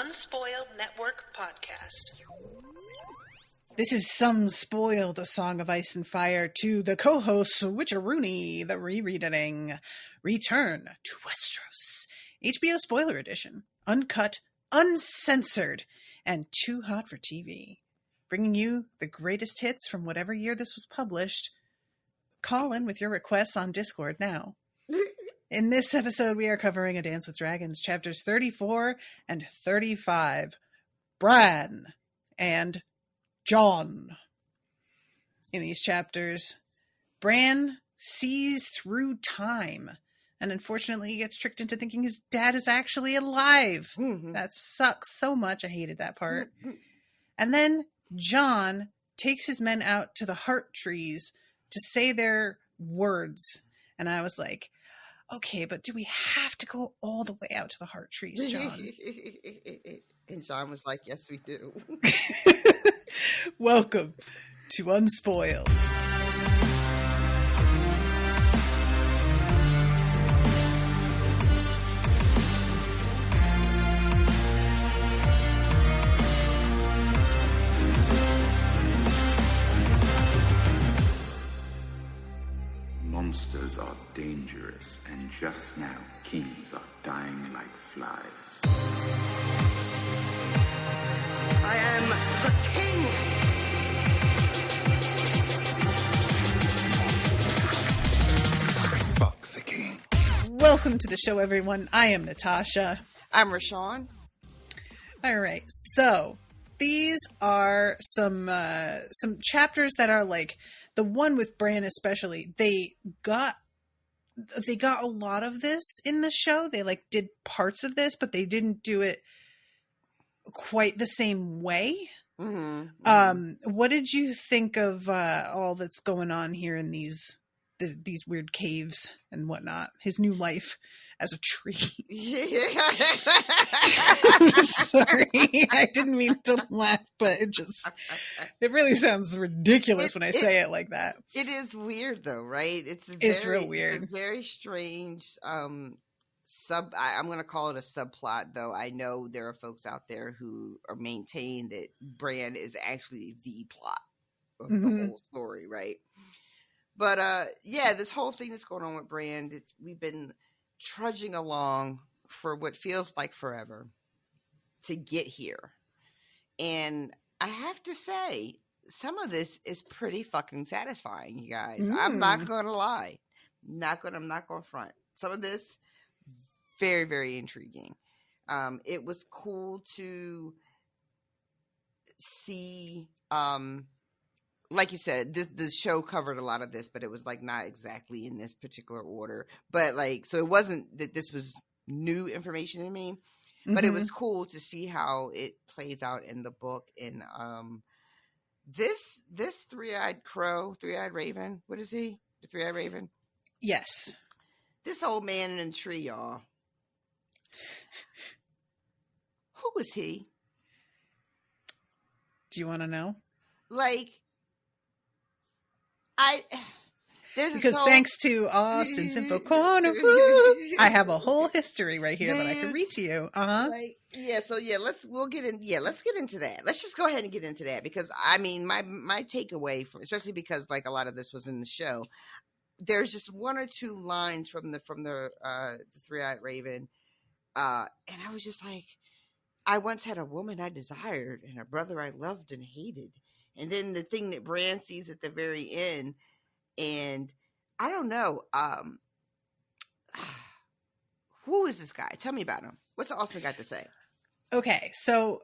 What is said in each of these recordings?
Unspoiled Network podcast. This is Some Spoiled, A Song of Ice and Fire, to the co-host Witcherooney, the rereading Return to Westeros, HBO Spoiler Edition, uncut, uncensored, and too hot for TV. Bringing you the greatest hits from whatever year this was published. Call in with your requests on Discord now. In this episode, we are covering A Dance with Dragons, chapters 34 and 35, Bran and Jon. In these chapters, Bran sees through time and unfortunately he gets tricked into thinking his dad is actually alive. Mm-hmm. That sucks so much. I hated that part. Mm-hmm. And then Jon takes his men out to the heart trees to say their words. And I was like, okay, but do we have to go all the way out to the heart trees, Jon? And Jon was like, yes, we do. Welcome to Unspoiled. Monsters are dangerous, and just now, kings are dying like flies. I am the king! Fuck the king. Welcome to the show, everyone. I am Natasha. I'm Rashawn. All right, so these are some chapters that are like the one with Bran, especially. They got a lot of this in the show. They like did parts of this, but they didn't do it quite the same way. Mm-hmm. What did you think of all that's going on here in these weird caves and whatnot? His new life as a tree. Sorry, I didn't mean to laugh, but it really sounds ridiculous when I say it like that. It is weird though, right? It's real weird. It's a very strange I'm going to call it a subplot, though I know there are folks out there who are maintain that Bran is actually the plot of the whole story, right? But yeah, this whole thing that's going on with Bran, we've been trudging along for what feels like forever to get here. And I have to say, some of this is pretty fucking satisfying, you guys. I'm not going to lie. I'm not going to front. Some of this, very, very intriguing. It was cool to see, like you said, the show covered a lot of this, but it was like not exactly in this particular order. But like, so it wasn't that this was new information to me, but it was cool to see how it plays out in the book. And this three-eyed raven, what is he? The three-eyed raven? Yes. This old man in the tree, y'all. Who was he? Do you want to know? Like, because thanks to Austin's Info Corner, I have a whole history right here that I can read to you. Like, yeah. So yeah, let's get into that. Let's just go ahead and get into that, because I mean, my takeaway from, especially because like a lot of this was in the show, there's just one or two lines from the three-eyed raven, and I was just like, I once had a woman I desired and a brother I loved and hated. And then the thing that Bran sees at the very end, and I don't know, who is this guy? Tell me about him. What's Austin got to say? Okay, so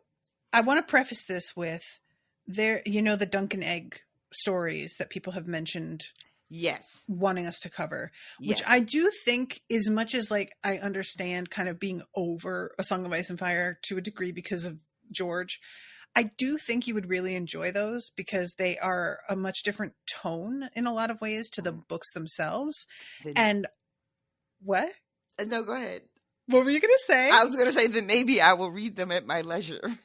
I want to preface this with the Duncan Egg stories that people have mentioned. Yes. Wanting us to cover, yes. Which I do think, as much as like I understand kind of being over A Song of Ice and Fire to a degree because of George, I do think you would really enjoy those because they are a much different tone in a lot of ways to the books themselves. And what? No, go ahead. What were you going to say? I was going to say that maybe I will read them at my leisure.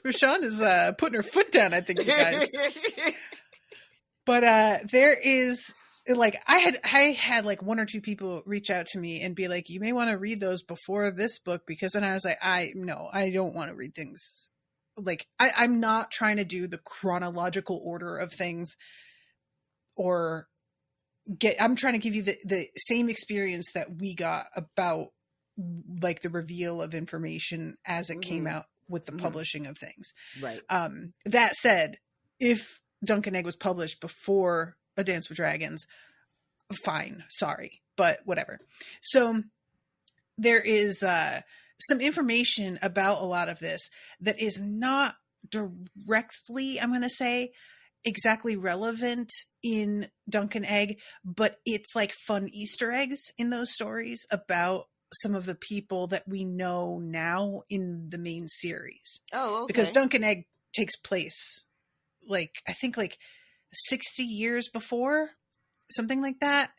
Rashawn is putting her foot down, I think, you guys. But there is like I had like one or two people reach out to me and be like, you may want to read those before this book, because then I was like, I don't want to read things. Like I'm not trying to do the chronological order of things, or I'm trying to give you the same experience that we got about like the reveal of information as it came out with the publishing of things. Right. That said, if Dunk and Egg was published before A Dance with Dragons, fine, sorry, but whatever. So there is some information about a lot of this that is not directly, I'm going to say, exactly relevant in Dunk and Egg, but it's like fun Easter eggs in those stories about some of the people that we know now in the main series. Oh, okay. Because Dunk and Egg takes place like, I think like 60 years before, something like that.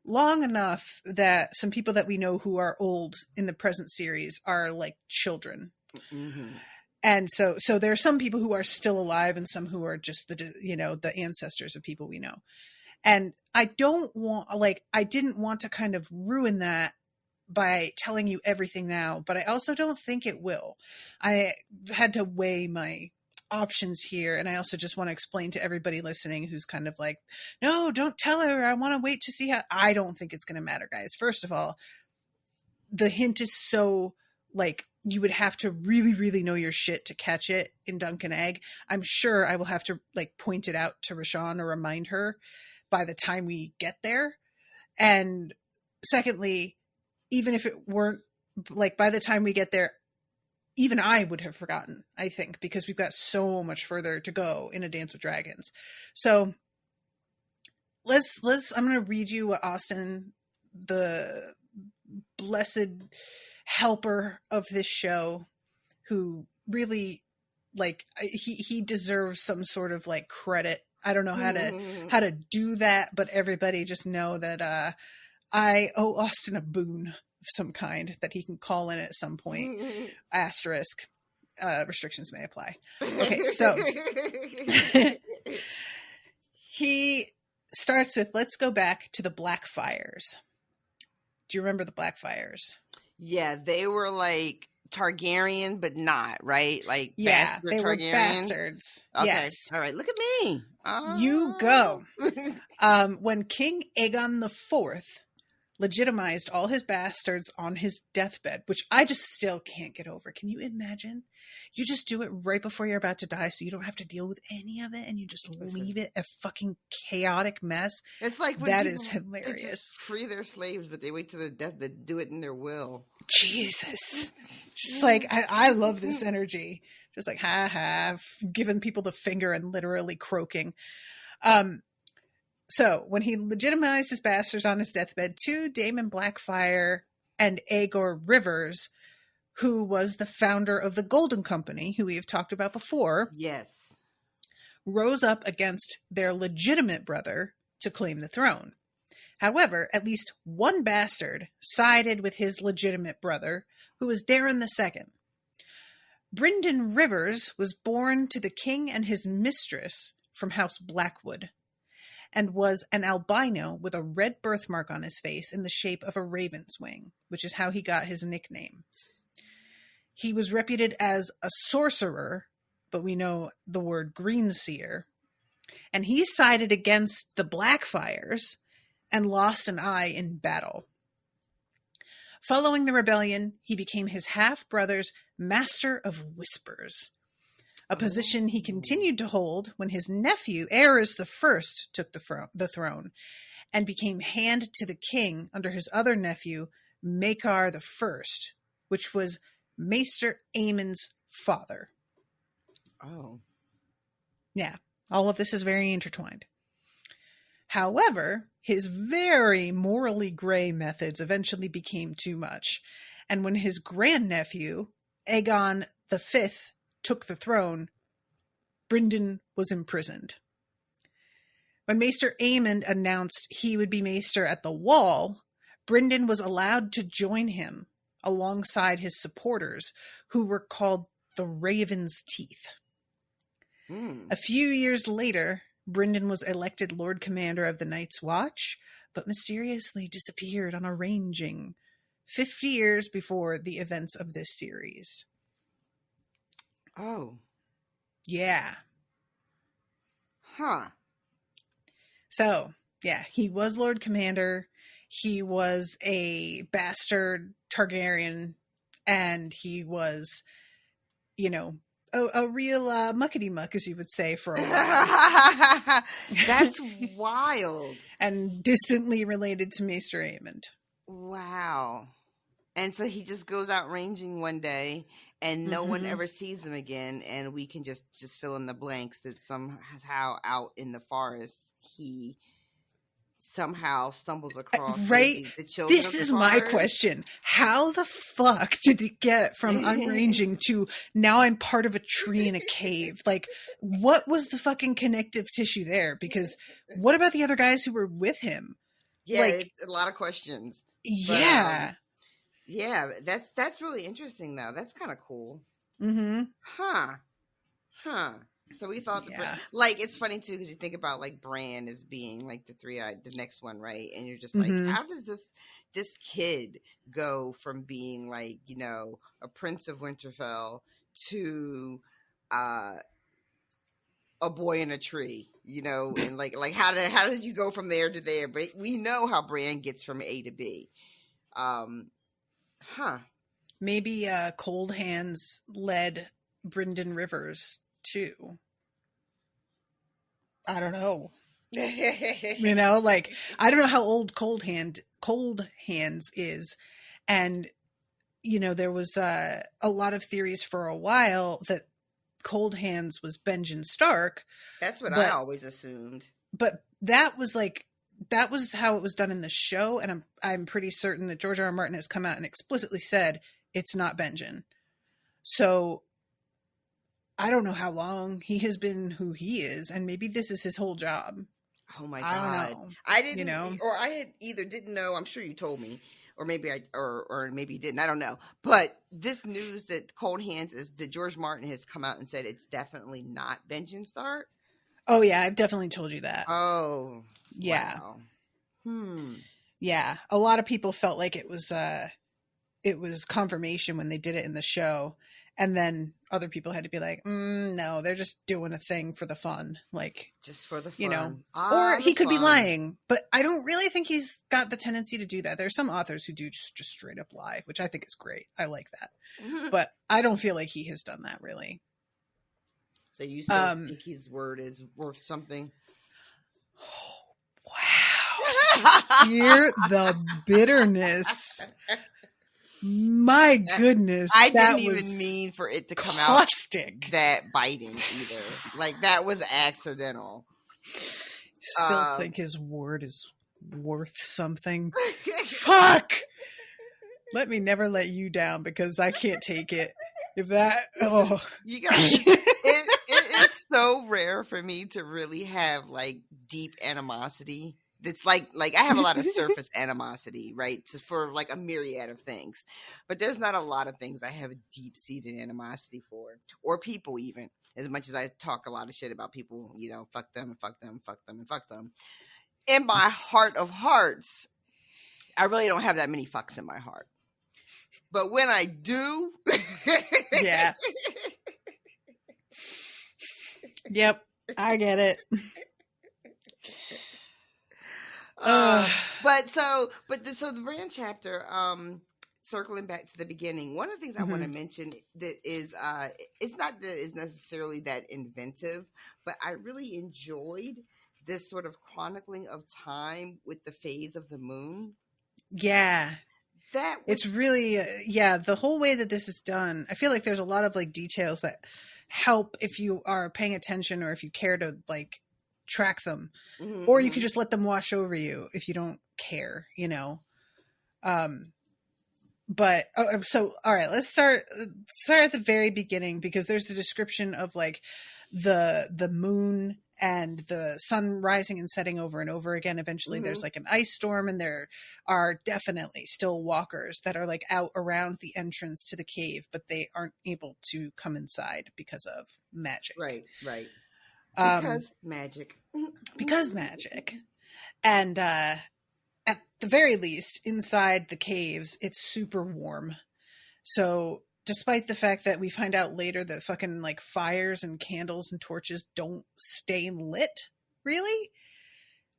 Long enough that some people that we know who are old in the present series are like children. Mm-hmm. And so there are some people who are still alive and some who are just the ancestors of people we know. And I didn't want to kind of ruin that by telling you everything now, but I also don't think it will. I had to weigh my options here. And I also just want to explain to everybody listening who's kind of like, no, don't tell her. I want to wait to see how. I don't think it's going to matter, guys. First of all, the hint is so like, you would have to really, really know your shit to catch it in Dunk and Egg. I'm sure I will have to like point it out to Rashawn or remind her by the time we get there. And secondly, even if it weren't like by the time we get there, even I would have forgotten, I think, because we've got so much further to go in A Dance with Dragons. So I'm going to read you what Austin, the blessed helper of this show, who really like he deserves some sort of like credit. I don't know how to do that, but everybody just know that I owe Austin a boon of some kind that he can call in at some point. Asterisk. Restrictions may apply. Okay, so he starts with, let's go back to the Blackfires. Do you remember the Blackfires? Yeah, they were like Targaryen, but not, right? Like, yeah, they Targaryens? were bastards. Okay. Yes. All right, look at me. You go. When King Aegon IV legitimized all his bastards on his deathbed, which I just still can't get over. Can you imagine? You just do it right before you're about to die so you don't have to deal with any of it, and you just leave it a fucking chaotic mess. It's like when that is hilarious. They just free their slaves, but they wait till the death to do it in their will. Jesus. Just like, I love this energy. Just like, ha, giving people the finger and literally croaking. So when he legitimized his bastards on his deathbed, too, Daemon Blackfire and Aegor Rivers, who was the founder of the Golden Company, who we have talked about before, yes, rose up against their legitimate brother to claim the throne. However, at least one bastard sided with his legitimate brother, who was Daeron II. Brynden Rivers was born to the king and his mistress from House Blackwood, and was an albino with a red birthmark on his face in the shape of a raven's wing, which is how he got his nickname. He was reputed as a sorcerer, but we know the word greenseer, and he sided against the Blackfires and lost an eye in battle. Following the rebellion, he became his half-brother's Master of Whispers, a position he continued to hold when his nephew, Aerys I, took the throne and became hand to the king under his other nephew, Maekar I, which was Maester Aemon's father. Oh. Yeah, all of this is very intertwined. However, his very morally gray methods eventually became too much, and when his grandnephew, Aegon V, took the throne, Brynden was imprisoned. When Maester Aemon announced he would be Maester at the Wall, Brynden was allowed to join him alongside his supporters, who were called the Raven's Teeth. A few years later, Brynden was elected Lord Commander of the Night's Watch, but mysteriously disappeared on a ranging 50 years before the events of this series. Oh. Yeah. Huh. So, yeah, he was Lord Commander. He was a bastard Targaryen, and he was, you know, a real muckety-muck, as you would say, for a while. That's wild. And distantly related to Maester Aemond. Wow. And so he just goes out ranging one day, and no one ever sees him again, and we can just fill in the blanks that somehow out in the forest he somehow stumbles across right. The children. This is my question. How the fuck did it get from unranging to now I'm part of a tree in a cave? Like, what was the fucking connective tissue there? Because what about the other guys who were with him? Yeah, like, it's a lot of questions. Yeah. But, yeah, that's really interesting though. That's kind of cool. Mm-hmm. Huh. So we thought like, it's funny too, because you think about like Bran as being like the next one, right? And you're just like, how does this kid go from being like, you know, a prince of Winterfell to a boy in a tree, you know? And like how did you go from there to there? But we know how Bran gets from A to B. Maybe Cold Hands led Brynden Rivers too. I don't know. You know, like, I don't know how old Cold Hands is. And, you know, there was a lot of theories for a while that Cold Hands was Benjen Stark. That's what I always assumed. But that was how it was done in the show. And I'm pretty certain that George R.R. Martin has come out and explicitly said it's not Benjen. So I don't know how long he has been who he is, and maybe this is his whole job. Oh my God. I don't know. I didn't, you know, or I had either didn't know, I'm sure you told me, or maybe or maybe you didn't, I don't know. But this news that Cold Hands is, that George Martin has come out and said it's definitely not Benjen Stark. Oh yeah, I've definitely told you that. Oh. Yeah. Wow. Yeah. A lot of people felt like it was confirmation when they did it in the show. And then other people had to be like, no, they're just doing a thing for the fun. Like, just for the fun. You know, or he could be lying, but I don't really think he's got the tendency to do that. There's some authors who do just straight up lie, which I think is great. I like that. But I don't feel like he has done that really. So you still think his word is worth something? Wow. Hear the bitterness. My goodness. I didn't even mean for it to come caustic. Out that biting either. Like, that was accidental. Still think his word is worth something. Fuck! Let me never let you down, because I can't take it. If that, you guys, it is so rare for me to really have like deep animosity. It's like I have a lot of surface animosity, right? For like a myriad of things, but there's not a lot of things I have a deep seated animosity for, or people even. As much as I talk a lot of shit about people, you know, fuck them and fuck them and fuck them and fuck them. In my heart of hearts, I really don't have that many fucks in my heart. But when I do, yeah. Yep, I get it. So the Bran chapter, circling back to the beginning, one of the things I want to mention that is, it's not that it's necessarily that inventive, but I really enjoyed this sort of chronicling of time with the phase of the moon. Yeah. It's really, the whole way that this is done, I feel like there's a lot of like details that help if you are paying attention or if you care to like track them, or you could just let them wash over you if you don't care, you know. But so all right, let's start at the very beginning, because there's a description of like the moon and the sun rising and setting over and over again. Eventually there's like an ice storm, and there are definitely still walkers that are like out around the entrance to the cave, but they aren't able to come inside because of magic. Right. Because magic. Because magic. And at the very least, inside the caves, it's super warm. So despite the fact that we find out later that fucking like fires and candles and torches don't stay lit, really,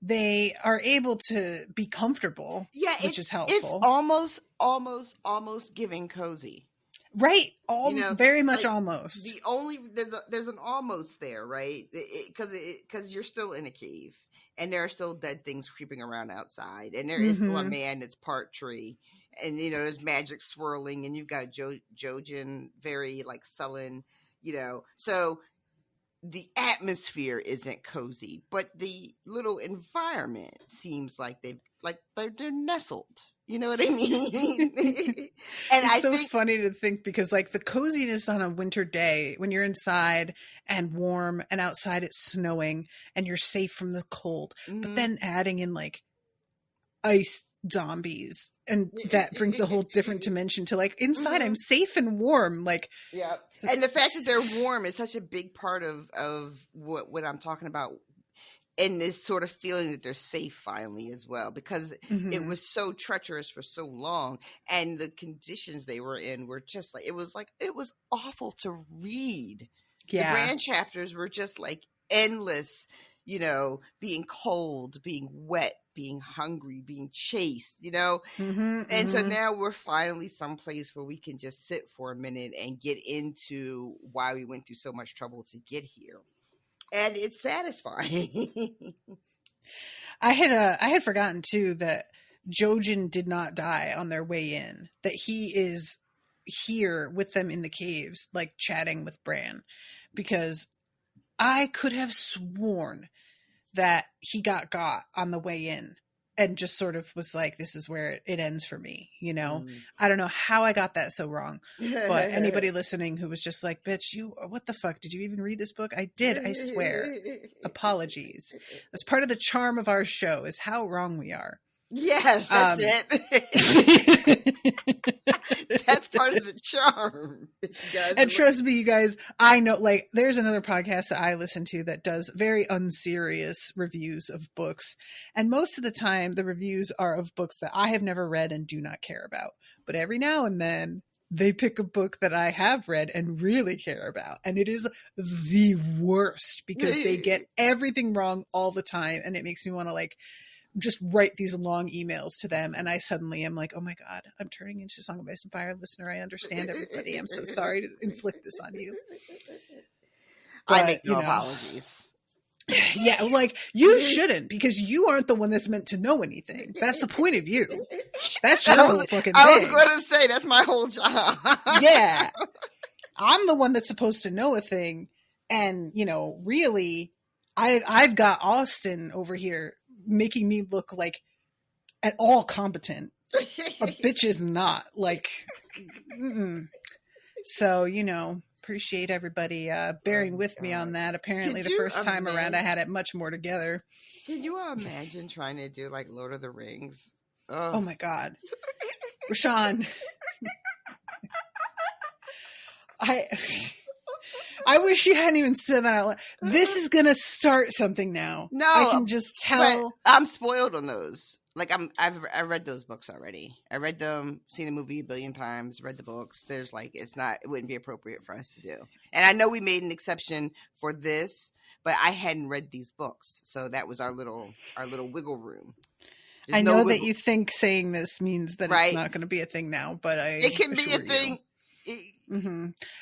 they are able to be comfortable, which is helpful. It's almost giving cozy. Right. Very much like, almost. There's an almost there, right? Because you're still in a cave and there are still dead things creeping around outside, and there is still a man that's part tree, and there's magic swirling, and you've got Jojen very like sullen, so the atmosphere isn't cozy, but the little environment seems like they're nestled. You know what I mean? And it's funny to think, because like the coziness on a winter day when you're inside and warm and outside it's snowing and you're safe from the cold, but then adding in like ice zombies, and that brings a whole different dimension to like inside I'm safe and warm. Like, yeah. And the fact that they're warm is such a big part of what I'm talking about. And this sort of feeling that they're safe finally as well, because it was so treacherous for so long, and the conditions they were in were just like, it was awful to read. Yeah. The Bran chapters were just like endless, being cold, being wet, being hungry, being chased, and so now we're finally someplace where we can just sit for a minute and get into why we went through so much trouble to get here. And it's satisfying. I had forgotten too that Jojen did not die on their way in. That he is here with them in the caves, like chatting with Bran, because I could have sworn that he got on the way in and just sort of was like, this is where it ends for me. I don't know how I got that so wrong, but anybody listening who was just like, bitch, what the fuck? Did you even read this book? I did. I swear. Apologies. That's part of the charm of our show, is how wrong we are. Yes, that's it. That's part of the charm. And trust me, you guys, I know, like, there's another podcast that I listen to that does very unserious reviews of books. And most of the time, the reviews are of books that I have never read and do not care about. But every now and then, they pick a book that I have read and really care about. And it is the worst, because they get everything wrong all the time. And it makes me want to, like, just write these long emails to them, and I suddenly am like, oh my god, I'm turning into Song of Ice and Fire listener. I understand everybody. I'm so sorry to inflict this on you. But, I make no apologies. Yeah, like, you shouldn't, because you aren't the one that's meant to know anything. That's the point of you. That's your whole fucking thing. I was going to say, that's my whole job. Yeah. I'm the one that's supposed to know a thing, and, really, I've got Austin over here making me look like at all competent. A bitch is not, like, so appreciate everybody bearing with me on that. Apparently the first time around I had it much more together. Can you imagine trying to do like Lord of the Rings? Oh my god. Rashawn, I wish you hadn't even said that out loud. This is gonna start something now. No, I can just tell. I'm spoiled on those. Like I've read those books already. I read them, seen the movie a billion times, read the books. There's like, it wouldn't be appropriate for us to do. And I know we made an exception for this, but I hadn't read these books, so that was our little wiggle room. There's I know that you think saying this means that right? It's not going to be a thing now, but it can be a thing.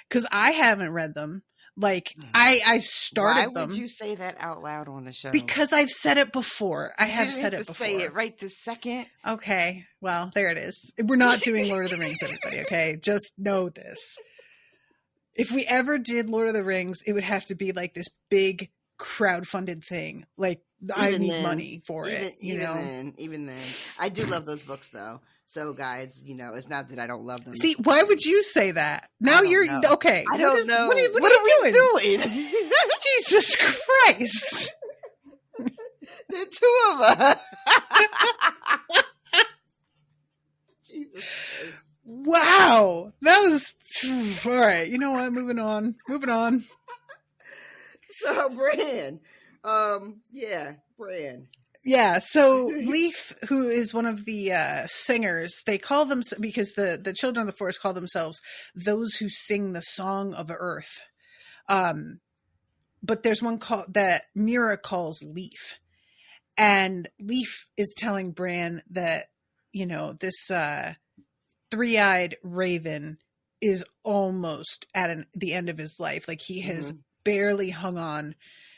Because I haven't read them. Like, I started them. Why would you say that out loud on the show? Because I've said it before. I have said it before. Say it right this second. Okay. Well, there it is. We're not doing Lord of the Rings, everybody. Okay. Just know this. If we ever did Lord of the Rings, it would have to be like this big crowdfunded thing. Like, I need money for it. Even then. I do love those books though. So guys, it's not that I don't love them. See, why would you say that? Now you're okay. I don't know. What are we doing? Jesus Christ. The two of us. Jesus Christ. Wow. That was all right. You know what? Moving on. So Bran, Bran. Yeah, so Leaf, who is one of the singers, they call them, because the children of the forest call themselves those who sing the song of earth. But there's one that Mira calls Leaf. And Leaf is telling Bran that, this three-eyed raven is almost at the end of his life. Like, he has barely hung on,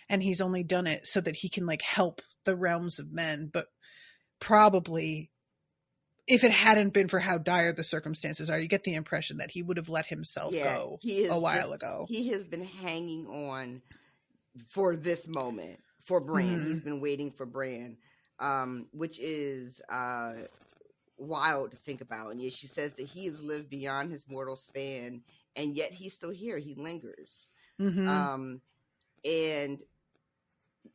and he's only done it so that he can, like, help the realms of men. But probably, if it hadn't been for how dire the circumstances are, you get the impression that he would have let himself go a while ago. He has been hanging on for this moment for Bran. He's been waiting for Bran, which is wild to think about. And yet she says that he has lived beyond his mortal span, and yet he's still here. He lingers. And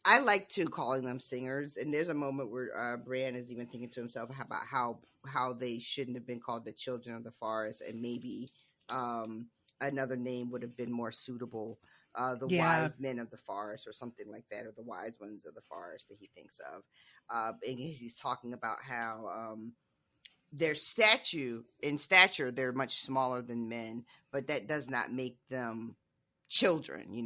I like to calling them singers. And there's a moment where Bran is even thinking to himself about how they shouldn't have been called the children of the forest, and maybe another name would have been more suitable. The wise men of the forest, or something like that, or the wise ones of the forest that he thinks of. And he's talking about how their stature, they're much smaller than men, but that does not make them children, he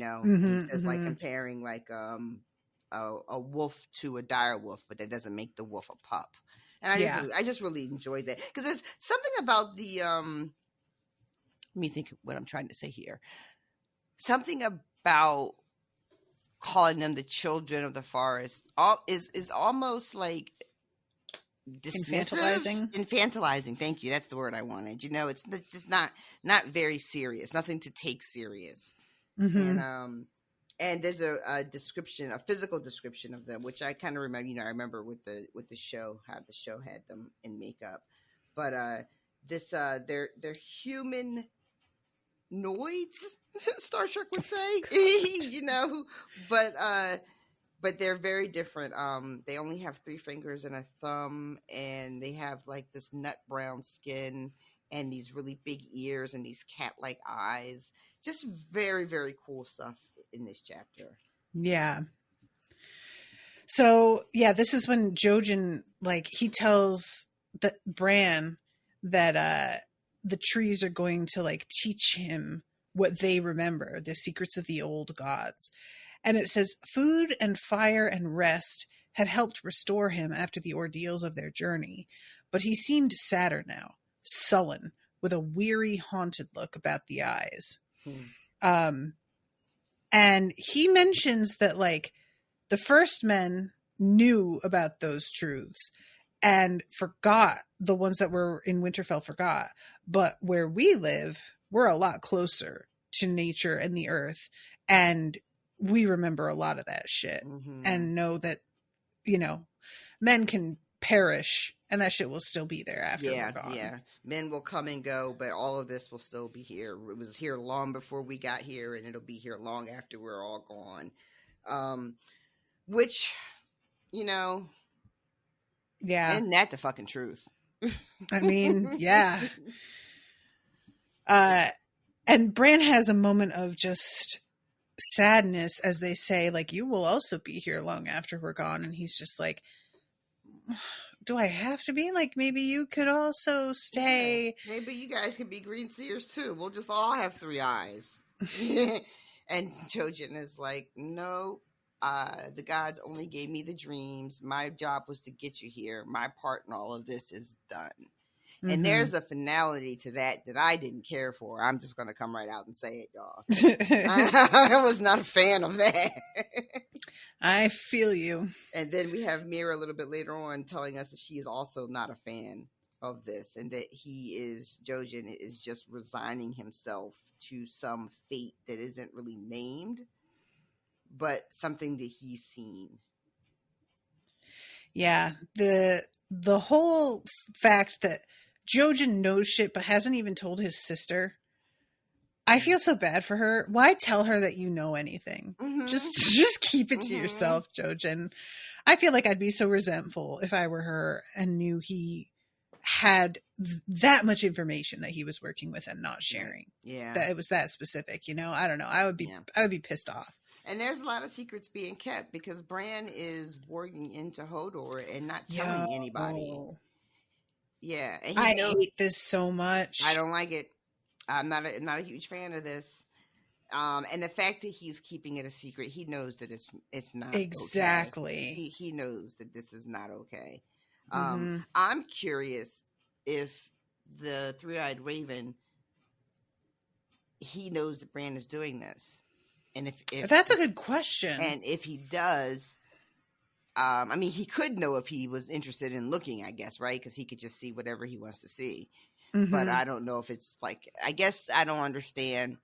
says, like, comparing like a wolf to a dire wolf, but that doesn't make the wolf a pup. And I just really enjoyed that, because there's something about the let me think what I'm trying to say here. Something about calling them the children of the forest is almost like dismissive. Infantilizing. Thank you. That's the word I wanted. It's just not very serious. Nothing to take serious. And there's a description, a physical description of them, which I kind of remember. I remember with the show, how the show had them in makeup. But they're human noids, Star Trek would say, but they're very different. They only have 3 fingers and a thumb, and they have like this nut brown skin and these really big ears and these cat-like eyes. Just very, very cool stuff in this chapter. Yeah. So this is when Jojen, like, he tells Bran that the trees are going to, like, teach him what they remember, the secrets of the old gods. And it says food and fire and rest had helped restore him after the ordeals of their journey, but he seemed sadder now, sullen, with a weary, haunted look about the eyes. And he mentions that, like, the first men knew about those truths and forgot, the ones that were in Winterfell forgot. But where we live, we're a lot closer to nature and the earth. And we remember a lot of that shit and know that, men can perish and that shit will still be there after we're gone. Yeah. Men will come and go, but all of this will still be here. It was here long before we got here, and it'll be here long after we're all gone. Which, yeah. Isn't that the fucking truth? I mean, yeah. And Bran has a moment of just sadness as they say, like, you will also be here long after we're gone. And he's just like, do I have to be? Like, maybe you could also stay. Yeah. Maybe you guys could be green seers too. We'll just all have 3 eyes. And Jojen is like, no, the gods only gave me the dreams. My job was to get you here. My part in all of this is done. And there's a finality to that I didn't care for. I'm just going to come right out and say it, y'all. I was not a fan of that. I feel you. And then we have Mira a little bit later on telling us that she is also not a fan of this, and that Jojen is just resigning himself to some fate that isn't really named, but something that he's seen. Yeah, the whole fact that Jojen knows shit but hasn't even told his sister. I feel so bad for her. Why tell her that you know anything? Just keep it to yourself, Jojen. I feel like I'd be so resentful if I were her and knew he had that much information that he was working with and not sharing. Yeah. That it was that specific, I don't know. I would be pissed off. And there's a lot of secrets being kept because Bran is warging into Hodor and not telling anybody. Yeah, and I hate this so much. I don't like it. I'm not a huge fan of this. And the fact that he's keeping it a secret, he knows that it's not exactly. Okay. He knows that this is not okay. Mm-hmm. I'm curious if the three-eyed raven, he knows that Bran is doing this, and if that's a good question. And if he does, I mean, he could know if he was interested in looking, I guess, right? Because he could just see whatever he wants to see. Mm-hmm. But I don't know if it's like, I guess I don't understand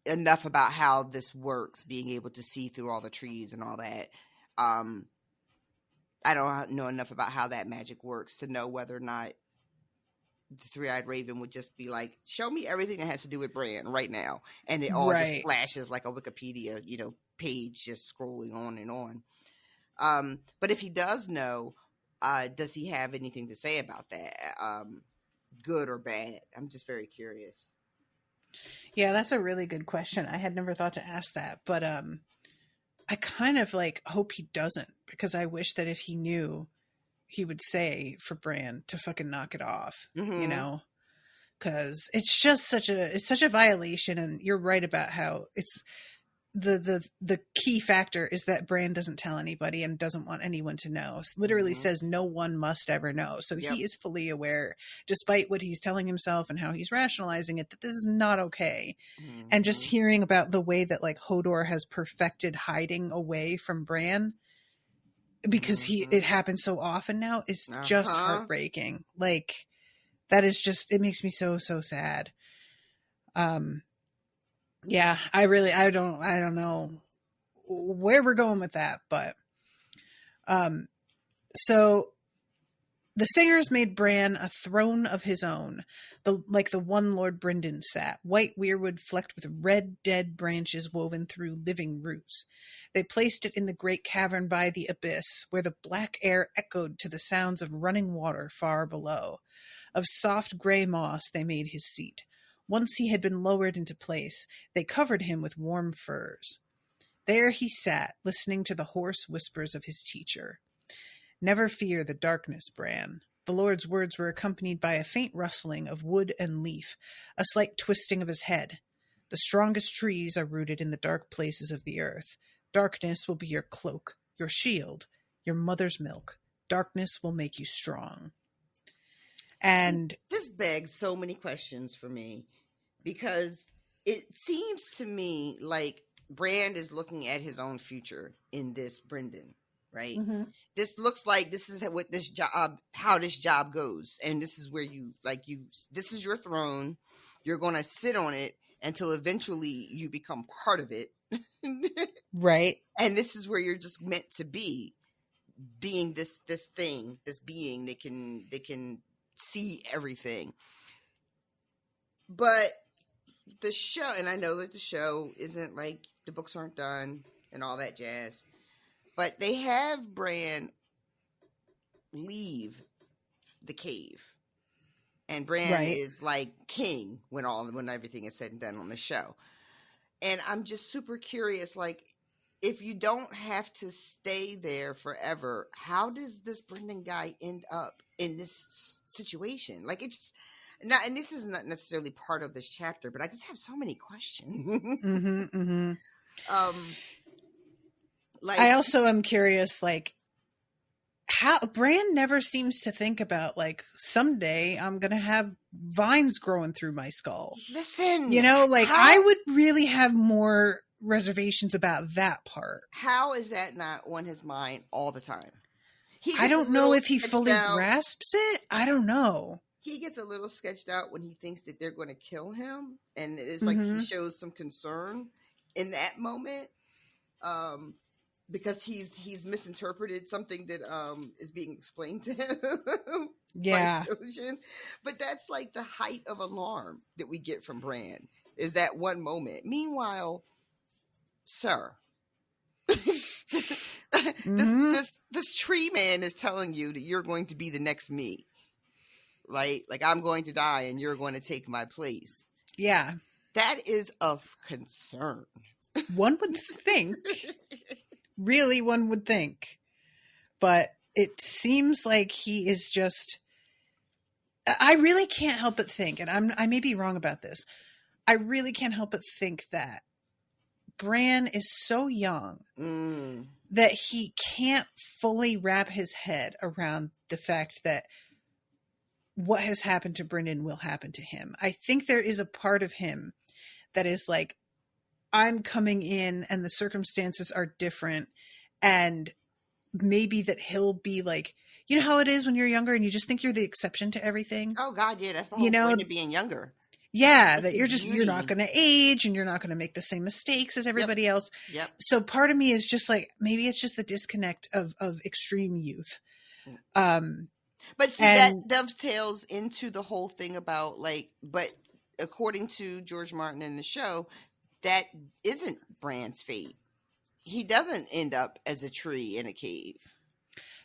enough about how this works, being able to see through all the trees and all that. I don't know enough about how that magic works to know whether or not the three-eyed raven would just be like, show me everything that has to do with Bran right now. And it all just flashes like a Wikipedia, page just scrolling on and on. But if he does know, does he have anything to say about that? Good or bad? I'm just very curious. Yeah, that's a really good question. I had never thought to ask that, but I kind of hope he doesn't, because I wish that if he knew, he would say for Bran to fucking knock it off, because it's just such a violation. And you're right about how it's the key factor is that Bran doesn't tell anybody and doesn't want anyone to know. Literally says no one must ever know. So he is fully aware, despite what he's telling himself and how he's rationalizing it, that this is not okay. And just hearing about the way that Hodor has perfected hiding away from Bran, because it happens so often now, is just heartbreaking. That is just, it makes me so sad. Yeah, I don't know where we're going with that, but so the singers made Bran a throne of his own, like the one Lord Brynden sat, white weirwood flecked with red dead branches woven through living roots. They placed it in the great cavern by the abyss, where the black air echoed to the sounds of running water far below. Of soft gray moss they made his seat. Once he had been lowered into place, they covered him with warm furs. There he sat, listening to the hoarse whispers of his teacher. Never fear the darkness, Bran. The Lord's words were accompanied by a faint rustling of wood and leaf, a slight twisting of his head. The strongest trees are rooted in the dark places of the earth. Darkness will be your cloak, your shield, your mother's milk. Darkness will make you strong. And this begs so many questions for me, because it seems to me like Bran is looking at his own future in this Brynden, right? This looks like this is what this job, how this job goes. And this is where this is your throne. You're going to sit on it until eventually you become part of it. Right. And this is where you're just meant to be, being this thing, this being that can see everything. But the show, and I know that the show isn't the books aren't done and all that jazz, but they have Bran leave the cave, and Bran is king when everything is said and done on the show. And I'm just super curious, if you don't have to stay there forever, how does this Brynden guy end up in this situation? It's just not, and this is not necessarily part of this chapter, but I just have so many questions. I also am curious, how Bran never seems to think about someday I'm gonna have vines growing through my skull. Listen, I would really have more reservations about that part. How is that not on his mind all the time? I don't know if he fully grasps it. I don't know. He gets a little sketched out when he thinks that they're going to kill him, and it's he shows some concern in that moment, because he's misinterpreted something that is being explained to him. Yeah. But that's the height of alarm that we get from Bran, is that one moment. Meanwhile, sir, this tree man is telling you that you're going to be the next me, right? I'm going to die and you're going to take my place. Yeah. That is of concern. One would think. Really, one would think. But it seems like he is just... I really can't help but think, and I may be wrong about this, I really can't help but think that Bran is so young that he can't fully wrap his head around the fact that what has happened to Brendan will happen to him. I think there is a part of him that is like, I'm coming in and the circumstances are different, and maybe that he'll be like, you know how it is when you're younger and you just think you're the exception to everything? Oh God, yeah, that's the whole point of being younger. Yeah, that you're not going to age and you're not going to make the same mistakes as everybody else. Yep. So part of me is just like, maybe it's just the disconnect of extreme youth. But see, that dovetails into the whole thing about like, but according to George Martin in the show, that isn't Bran's fate. He doesn't end up as a tree in a cave.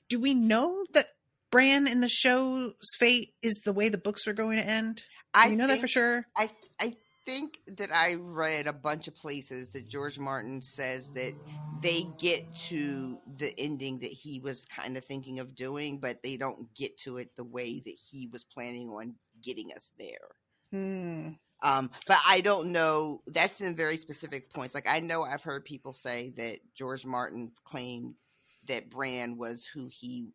Do we know that Bran in the show's fate is the way the books are going to end? Do you know that for sure? I think that I read a bunch of places that George Martin says that they get to the ending that he was kind of thinking of doing, but they don't get to it the way that he was planning on getting us there. But I don't know. That's in very specific points. Like I know I've heard people say that George Martin claimed that Bran was who he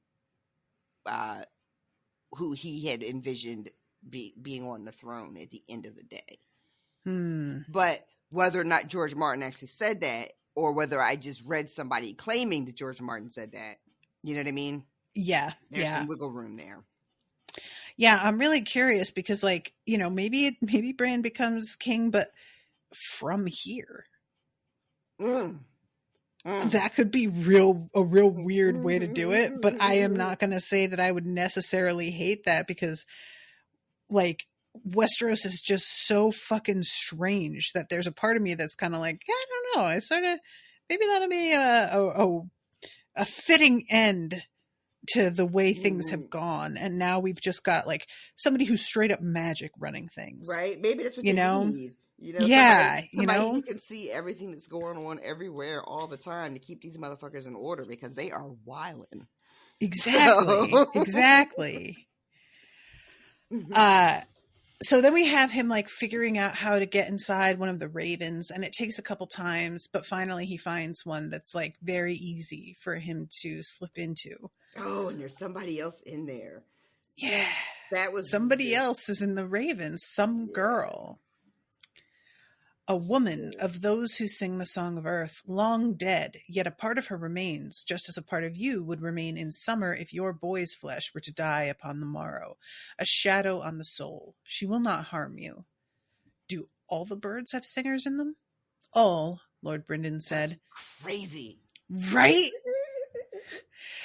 had envisioned being on the throne at the end of the day. But whether or not George Martin actually said that, or whether I just read somebody claiming that George Martin said that, you know what I mean? Yeah. There's some wiggle room there. Yeah, I'm really curious because, like, you know, maybe Bran becomes king, but from here. That could be a real weird way to do it, but I am not going to say that I would necessarily hate that because, like, Westeros is just so fucking strange that there's a part of me that's kind of like, yeah, I don't know. I sort of, maybe that'll be a fitting end to the way things have gone. And now we've just got like somebody who's straight up magic running things. Right. Maybe that's what they need. You know, yeah, somebody who can see everything that's going on everywhere all the time to keep these motherfuckers in order because they are wilding. Exactly. So then we have him like figuring out how to get inside one of the ravens, and it takes a couple times, but finally he finds one that's like very easy for him to slip into. Oh, and there's somebody else in there. Yeah. That was somebody else is in the ravens, some girl. A woman of those who sing the song of earth, long dead, yet a part of her remains, just as a part of you would remain in summer if your boy's flesh were to die upon the morrow. A shadow on the soul. She will not harm you. Do all the birds have singers in them? All, Lord Brynden said. That's crazy. Right?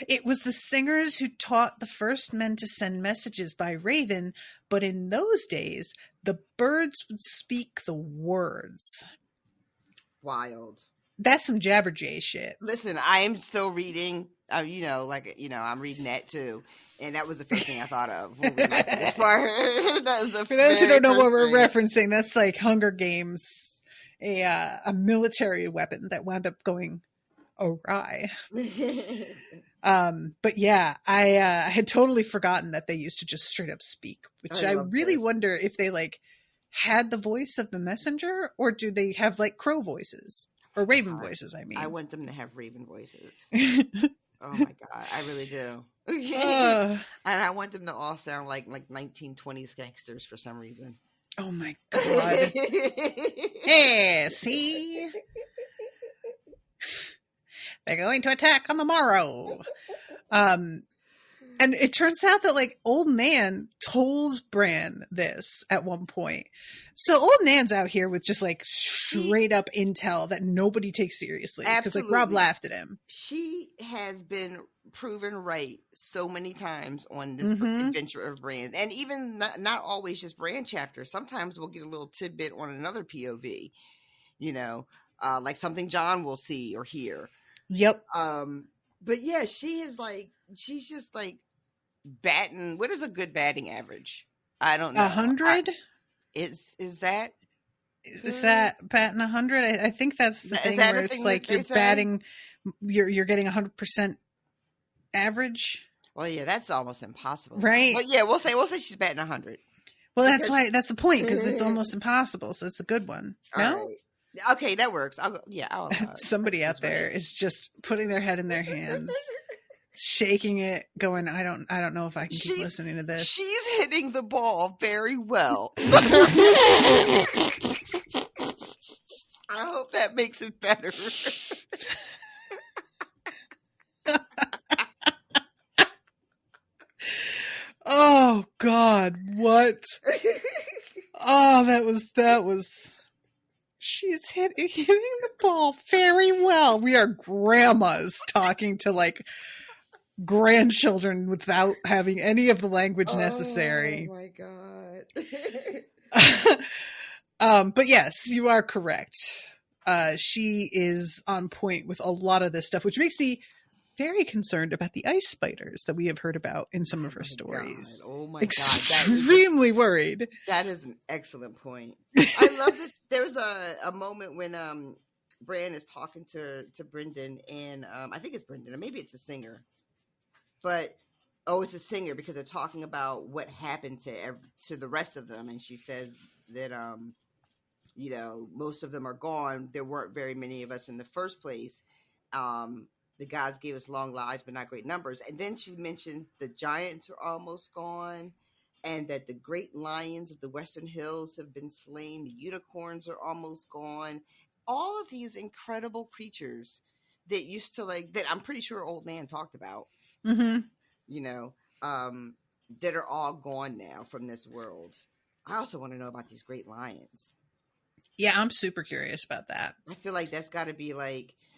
It was the singers who taught the first men to send messages by raven, but in those days, the birds would speak the words. Wild. That's some Jabberjay shit. Listen, I am still reading, I'm reading that too. And that was the first thing I thought of when we got to this part. That was the For those who don't know what we're thing. referencing, that's like Hunger Games, a military weapon that wound up going awry. But yeah, I had totally forgotten that they used to just straight up speak, which I really wonder if they like had the voice of the messenger, or do they have like crow voices or raven voices? I mean, I want them to have raven voices. Oh my God, I really do. And I want them to all sound like 1920s gangsters for some reason. Oh my God. Hey, see? They're going to attack on the morrow. And it turns out that like Old Nan told Bran this at one point. So Old Nan's out here with just like straight up intel that nobody takes seriously. Because like Rob laughed at him. She has been proven right so many times on this adventure of Bran. And even not always just Bran chapters. Sometimes we'll get a little tidbit on another POV. You know, like something John will see or hear. Yep. But yeah, she's just like batting. What is a good batting average? I don't know. 100? Is that? Is that batting 100? I think that's the thing where it's like you're batting, you're getting 100% average. Well, yeah, that's almost impossible, right? But yeah, we'll say she's batting 100. Well, that's the point, because it's almost impossible. So it's a good one. No, right. Okay, that works. I'll somebody out there is just putting their head in their hands, shaking it, going, I don't know if I can keep listening to this. She's hitting the ball very well. I hope that makes it better. Oh God, what? Oh, that was she's hitting the ball very well. We are grandmas talking to like grandchildren without having any of the language necessary. Oh my God. But yes, you are correct. She is on point with a lot of this stuff, which makes me very concerned about the ice spiders that we have heard about in some of her stories. God. Oh my Extremely worried. That is an excellent point. I love this. There's a moment when Bran is talking to Brendan, and I think it's Brendan, or maybe it's a singer. But it's a singer, because they're talking about what happened to the rest of them, and she says that most of them are gone. There weren't very many of us in the first place. The gods gave us long lives, but not great numbers. And then she mentions the giants are almost gone, and that the great lions of the Western Hills have been slain. The unicorns are almost gone. All of these incredible creatures that used to that I'm pretty sure Old Nan talked about, that are all gone now from this world. I also want to know about these great lions. Yeah, I'm super curious about that. I feel like that's got to be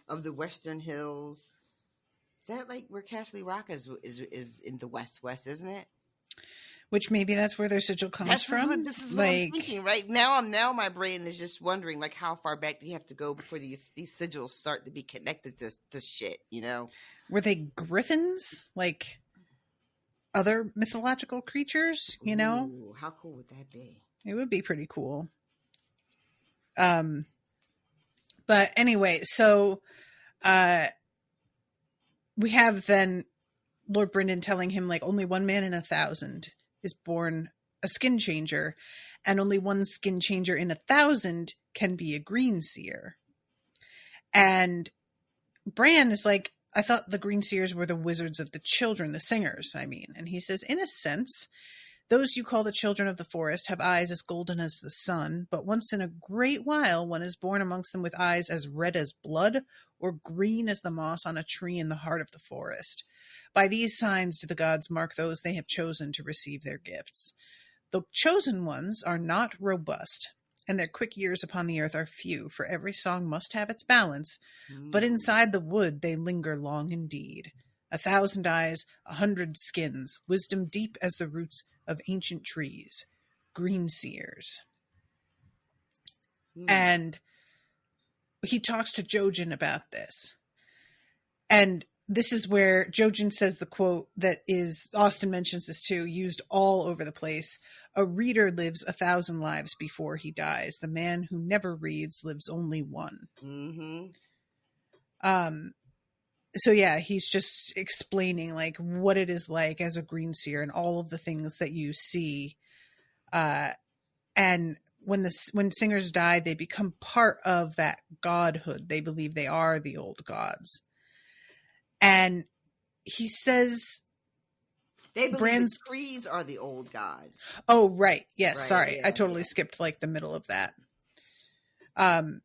of the Western Hills. Is that where Castle Rock is in the west, isn't it? Which maybe that's where their sigil comes from. This is what I'm thinking right now. My brain is just wondering how far back do you have to go before these sigils start to be connected to this shit, Were they griffins? Like other mythological creatures, Ooh, how cool would that be? It would be pretty cool. But anyway, so we have then Lord Brendan telling him only one man in 1,000 is born a skin changer, and only one skin changer in 1,000 can be a green seer. And Bran is like, I thought the green seers were the wizards of the children, the singers, I mean. And he says, in a sense, those you call the children of the forest have eyes as golden as the sun, but once in a great while one is born amongst them with eyes as red as blood or green as the moss on a tree in the heart of the forest. By these signs do the gods mark those they have chosen to receive their gifts. The chosen ones are not robust, and their quick years upon the earth are few, for every song must have its balance, but inside the wood they linger long indeed. 1,000 eyes, 100 skins, wisdom deep as the roots of ancient trees, green seers. And he talks to Jojen about this. And this is where Jojen says the quote that is, Austen mentions this too, used all over the place. A reader lives 1,000 lives before he dies. The man who never reads lives only one. So yeah, he's just explaining what it is like as a green seer and all of the things that you see. And when singers die, they become part of that godhood. They believe they are the old gods. And he says they believe the trees are the old gods. Oh, right. Yes. Right, sorry. Yeah, I totally skipped the middle of that. And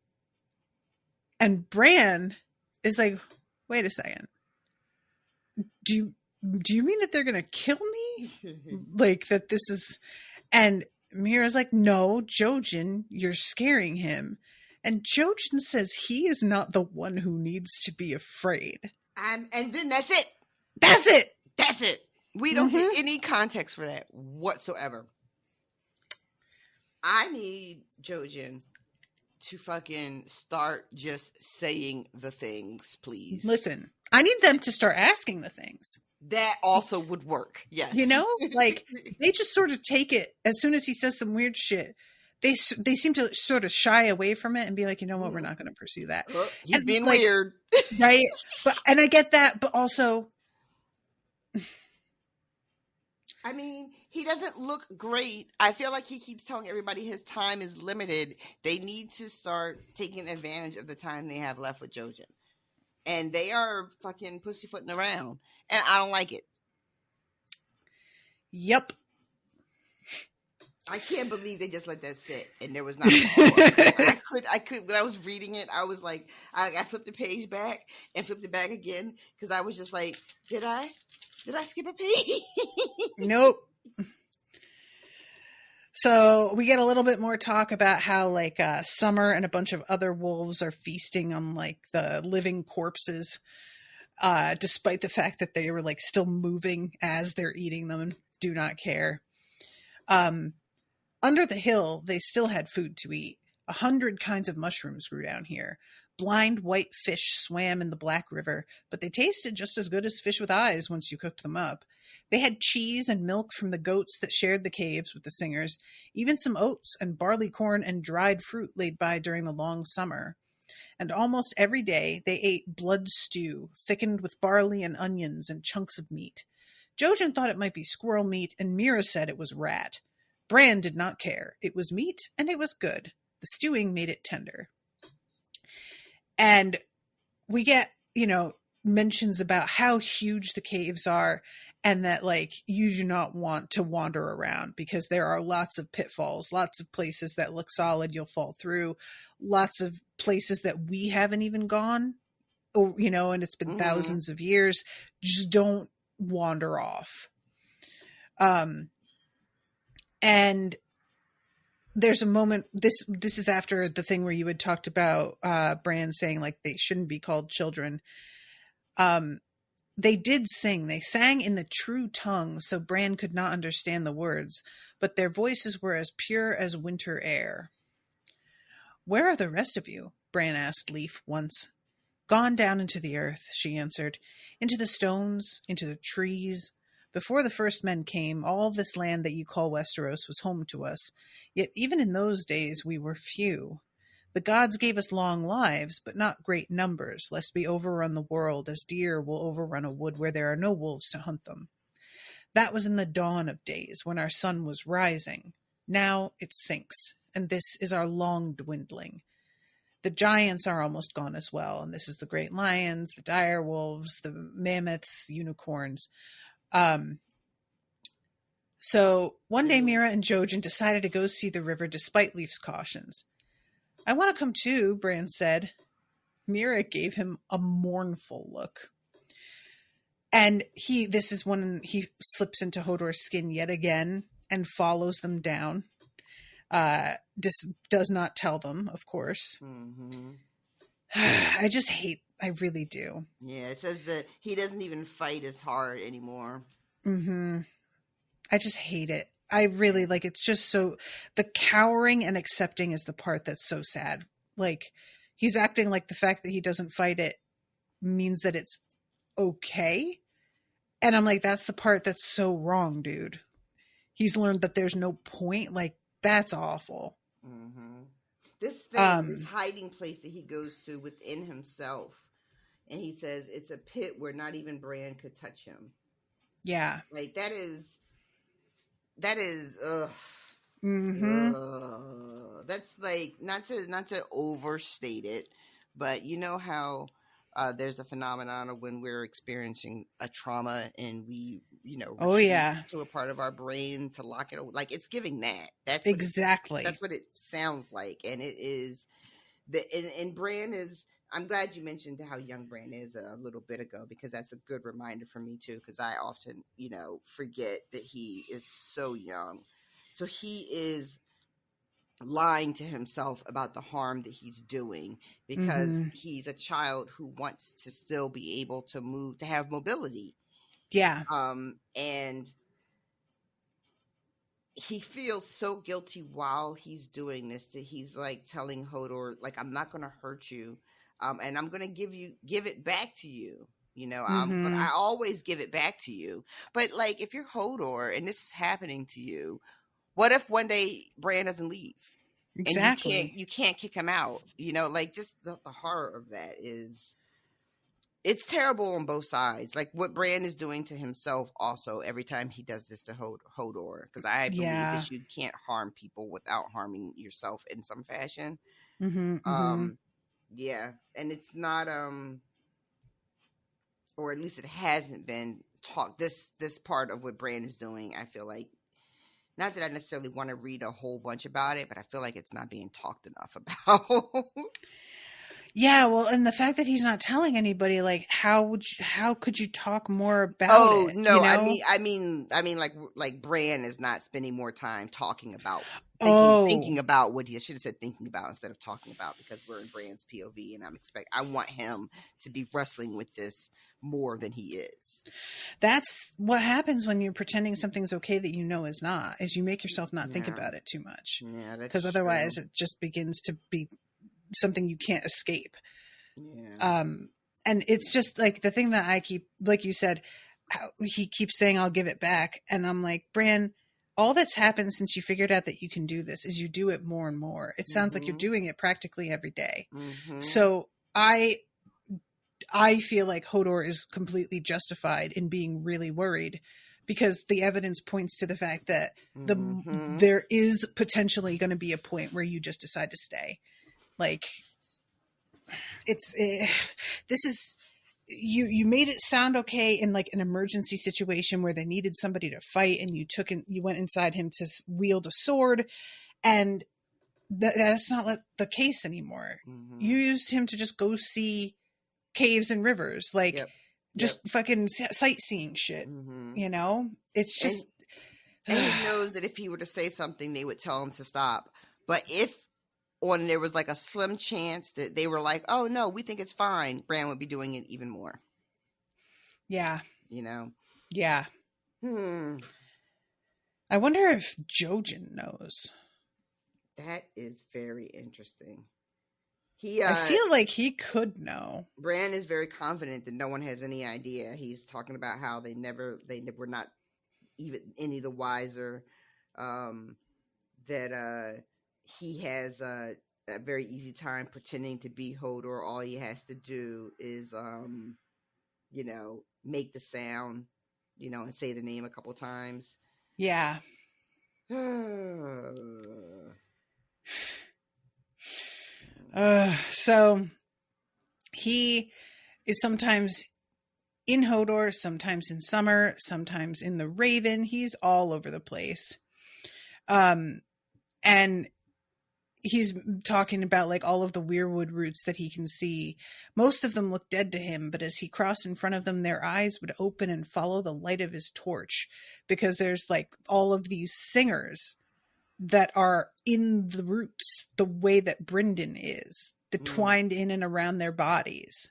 Bran is like, wait a second. Do you mean that they're going to kill me? That this is, and Mira's like, no, Jojen, you're scaring him. And Jojen says he is not the one who needs to be afraid. And then that's it. That's it. That's it. We don't get any context for that whatsoever. I need Jojen to fucking start just saying the things, please. Listen, I need them to start asking the things. That also would work. Yes. They just sort of take it as soon as he says some weird shit. they seem to sort of shy away from it and be like, you know what, we're not going to pursue that. Oh, he's and being like, weird. right? And I get that, but also, I mean, he doesn't look great. I feel like he keeps telling everybody his time is limited. They need to start taking advantage of the time they have left with Jojen. And they are fucking pussyfooting around. And I don't like it. yep. I can't believe they just let that sit and there was not a follow-up. I could, when I was reading it, I was like, I flipped the page back and flipped it back again because I was just like, did I skip a page? Nope. So we get a little bit more talk about how like Summer and a bunch of other wolves are feasting on like the living corpses, despite the fact that they were like still moving as they're eating them and do not care. Under the hill, they still had food to eat. 100 kinds of mushrooms grew down here. Blind white fish swam in the Black River, but they tasted just as good as fish with eyes once you cooked them up. They had cheese and milk from the goats that shared the caves with the singers, even some oats and barley corn and dried fruit laid by during the long summer. And almost every day they ate blood stew, thickened with barley and onions and chunks of meat. Jojen thought it might be squirrel meat, and Mira said it was rat. Bran did not care. It was meat, and it was good. The stewing made it tender. And we get, mentions about how huge the caves are, and that, like, you do not want to wander around because there are lots of pitfalls, lots of places that look solid you'll fall through, lots of places that we haven't even gone, or, and it's been thousands of years. Just don't wander off. And there's a moment, this is after the thing where you had talked about Bran saying like they shouldn't be called children. They did sing. They sang in the true tongue, so Bran could not understand the words, but their voices were as pure as winter air. "Where are the rest of you?" Bran asked Leaf once. "Gone down into the earth," she answered. "Into the stones, into the trees. Before the first men came, all this land that you call Westeros was home to us. Yet even in those days we were few. The gods gave us long lives, but not great numbers, lest we overrun the world as deer will overrun a wood where there are no wolves to hunt them. That was in the dawn of days, when our sun was rising. Now it sinks, and this is our long dwindling. The giants are almost gone as well, and this is the great lions, the dire wolves, the mammoths, unicorns. So one day Mira and Jojen decided to go see the river despite Leaf's cautions. "I want to come too," Bran said. Mira gave him a mournful look. And this is when he slips into Hodor's skin yet again and follows them down. Does not tell them, of course. Mm-hmm. I really do. Yeah, it says that he doesn't even fight as hard anymore. Mm-hmm. I just hate it. I really it's just so, the cowering and accepting is the part that's so sad. Like, he's acting like the fact that he doesn't fight it means that it's okay. And I'm like, that's the part that's so wrong, dude. He's learned that there's no point. Like, that's awful. Mm-hmm. This thing, this hiding place that he goes to within himself, and he says it's a pit where not even Bran could touch him. Yeah. Like, that is ugh. Mm-hmm. That's like, not to overstate it, but you know how there's a phenomenon of when we're experiencing a trauma and we, retreat to a part of our brain to lock it. Like, it's giving that. That's exactly. That's what it sounds like, and it is. And Bran is. I'm glad you mentioned how young Bran is a little bit ago, because that's a good reminder for me too, because I often, forget that he is so young. So he is lying to himself about the harm that he's doing, because he's a child who wants to still be able to move, to have mobility. Yeah. And he feels so guilty while he's doing this that he's like telling Hodor, like, I'm not going to hurt you. And I'm going to give it back to you. I always give it back to you. But if you're Hodor and this is happening to you, what if one day Bran doesn't leave? Exactly. And you can't kick him out. You know, like just the horror of that is, it's terrible on both sides. Like what Bran is doing to himself also every time he does this to Hodor, because I believe Yeah. that you can't harm people without harming yourself in some fashion. Mm-hmm, mm-hmm. Yeah, and it's not or at least it hasn't been talked. This part of what Bran is doing, I feel like, not that I necessarily want to read a whole bunch about it, but I feel like it's not being talked enough about. Yeah, well, and the fact that he's not telling anybody, like, how could you talk more about it? No, You know? I mean, like Bran is not spending more time talking about thinking Oh, about what he should have said thinking about instead of talking about, because we're in Bran's POV, and I want him to be wrestling with this more than he is. that's what happens when you're pretending something's okay that you know is not, is you make yourself not think Yeah. about it too much. Yeah, that's Because otherwise true. it just begins to be something you can't escape. Yeah. And it's just like the thing that I keep, like you said, how he keeps saying, I'll give it back. And I'm like, Bran, all that's happened since you figured out that you can do this is you do it more and more. It sounds like you're doing it practically every day. Mm-hmm. So I feel like Hodor is completely justified in being really worried, because the evidence points to the fact that there is potentially going to be a point where you just decide to stay. Like, this is, you made it sound okay in like an emergency situation where they needed somebody to fight, and you went inside him to wield a sword, and that's not the case anymore. You used him to just go see caves and rivers, like just fucking sightseeing shit. You know, it's just, and he knows that if he were to say something, they would tell him to stop. But if there was like a slim chance that they were like, oh no, we think it's fine, Bran would be doing it even more. Yeah. You know? Yeah. I wonder if Jojen knows. That is very interesting. I feel like he could know. Bran is very confident that no one has any idea. He's talking about how they were not even any the wiser. That he has a very easy time pretending to be Hodor. All he has to do is, you know, make the sound, you know, and say the name a couple times. Yeah. So he is sometimes in Hodor, sometimes in Summer, sometimes in the Raven. He's all over the place. And he's talking about like all of the weirwood roots that he can see. Most of them look dead to him, but as he crossed in front of them, their eyes would open and follow the light of his torch, because there's like all of these singers that are in the roots, the way that Brynden is, twined in and around their bodies.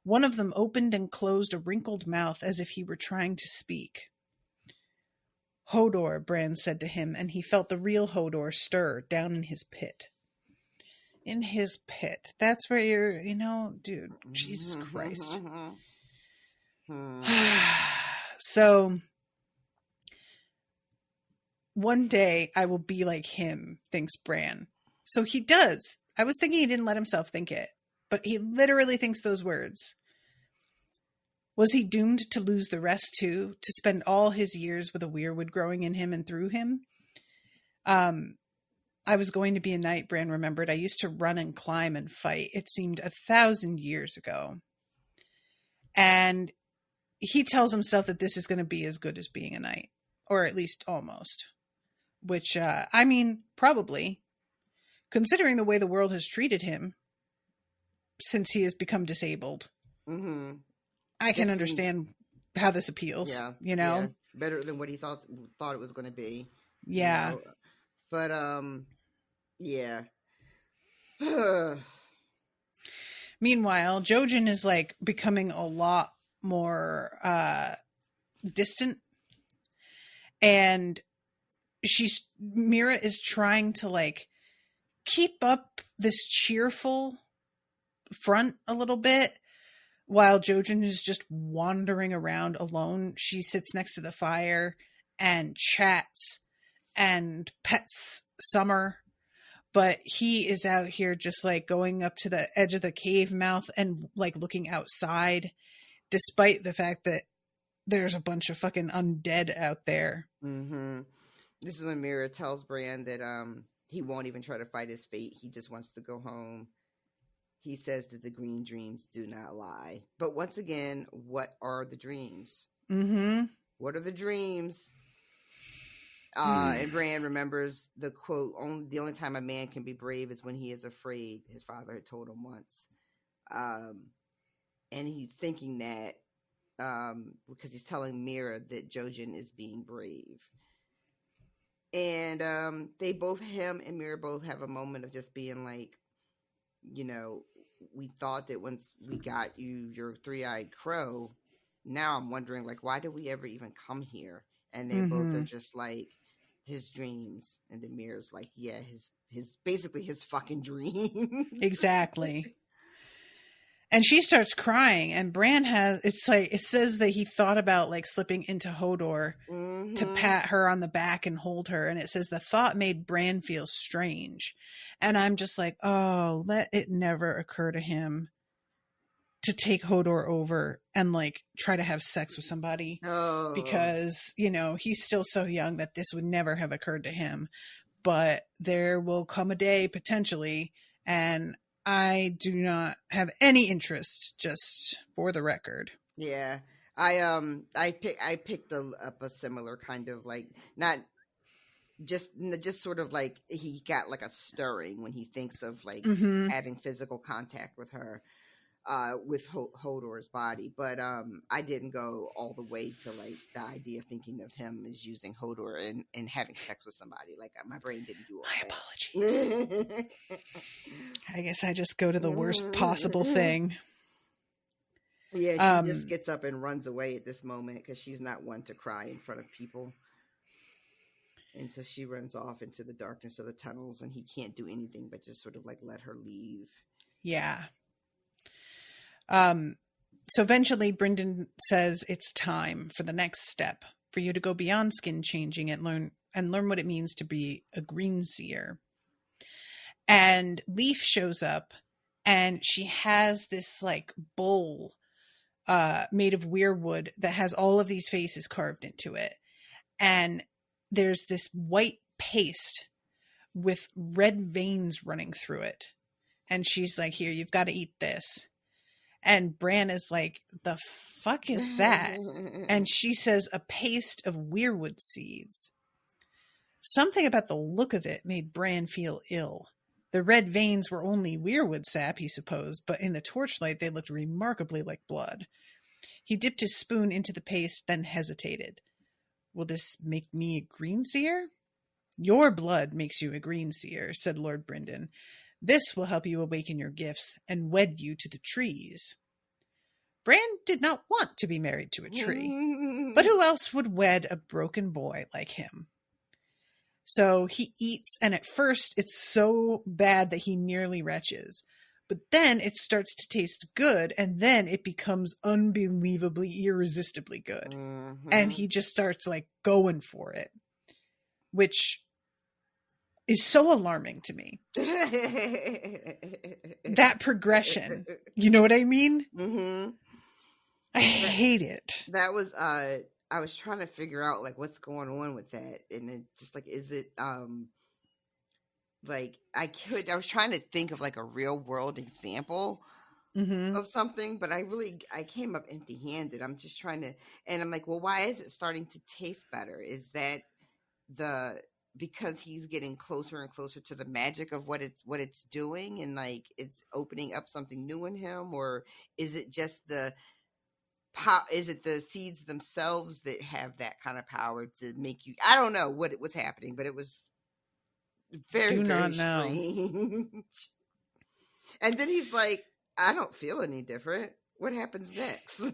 One of them opened and closed a wrinkled mouth as if he were trying to speak. Hodor, Bran said to him, and he felt the real Hodor stir down in his pit. In his pit. That's where you're, you know, dude, Jesus Christ. So, one day I will be like him, thinks Bran. So he does. I was thinking he didn't let himself think it, but he literally thinks those words. Was he doomed to lose the rest too? To spend all his years with a weirwood growing in him and through him? I was going to be a knight, Bran remembered. I used to run and climb and fight. It seemed 1,000 years ago. And he tells himself that this is going to be as good as being a knight. Or at least almost. Which, I mean, probably. Considering the way the world has treated him since he has become disabled. I can understand how this appeals. Yeah, you know, yeah. Better than what he thought it was going to be. Yeah, you know? But yeah. Meanwhile, Jojen is like becoming a lot more distant, and Mira is trying to like keep up this cheerful front a little bit. While Jojen is just wandering around alone, she sits next to the fire and chats and pets Summer, but he is out here just like going up to the edge of the cave mouth and like looking outside, despite the fact that there's a bunch of fucking undead out there. Mm-hmm. This is when Mira tells Bran that he won't even try to fight his fate. He just wants to go home. He says that the green dreams do not lie. But once again, what are the dreams? Mm-hmm. What are the dreams? And Bran remembers the quote, the only time a man can be brave is when he is afraid. His father had told him once. And he's thinking that because he's telling Mira that Jojen is being brave. And him and Mira both have a moment of just being like, you know, we thought that once we got you your three-eyed crow, now I'm wondering, like, why did we ever even come here? And they both are just like, his dreams. And then Mira's like, yeah, his basically his fucking dreams. Exactly. And she starts crying, and Bran it says that he thought about like slipping into Hodor to pat her on the back and hold her. And it says the thought made Bran feel strange. And I'm just like, oh, let it never occur to him to take Hodor over and like try to have sex with somebody. Oh. Because, you know, he's still so young that this would never have occurred to him. But there will come a day potentially, and I do not have any interest, just for the record. Yeah. I picked up a similar kind of like, not just sort of like he got like a stirring when he thinks of like having physical contact with her, with Hodor's body. But I didn't go all the way to like the idea of thinking of him as using Hodor and having sex with somebody. Like my brain didn't do all My apologies. I guess I just go to the worst possible thing. Yeah, she just gets up and runs away at this moment because she's not one to cry in front of people. And so she runs off into the darkness of the tunnels, and he can't do anything but just sort of like let her leave. Yeah. So eventually Brynden says it's time for the next step, for you to go beyond skin changing and learn what it means to be a green seer. And Leaf shows up, and she has this like bowl made of weirwood that has all of these faces carved into it. And there's this white paste with red veins running through it. And she's like, here, you've got to eat this. And Bran is like, the fuck is that? And she says, a paste of weirwood seeds. Something about the look of it made Bran feel ill. The red veins were only weirwood sap, he supposed, but in the torchlight they looked remarkably like blood. He dipped his spoon into the paste, then hesitated. Will this make me a green seer? Your blood makes you a green seer, said Lord Brynden. This will help you awaken your gifts and wed you to the trees. Bran did not want to be married to a tree, but who else would wed a broken boy like him? So he eats, and at first it's so bad that he nearly retches. But then it starts to taste good, and then it becomes unbelievably, irresistibly good. And he just starts like going for it, which is so alarming to me. That progression, you know what I mean? I hate it. That was I was trying to figure out like what's going on with that, and it just like, is it like I was trying to think of like a real world example of something, but I came up empty handed. I'm just trying to, and I'm like, well, why is it starting to taste better? Is that because he's getting closer and closer to the magic of what it's doing, and like it's opening up something new in him? Or is it just is it the seeds themselves that have that kind of power to make you, I don't know what's happening, but it was very, very strange. And then he's like, I don't feel any different. What happens next?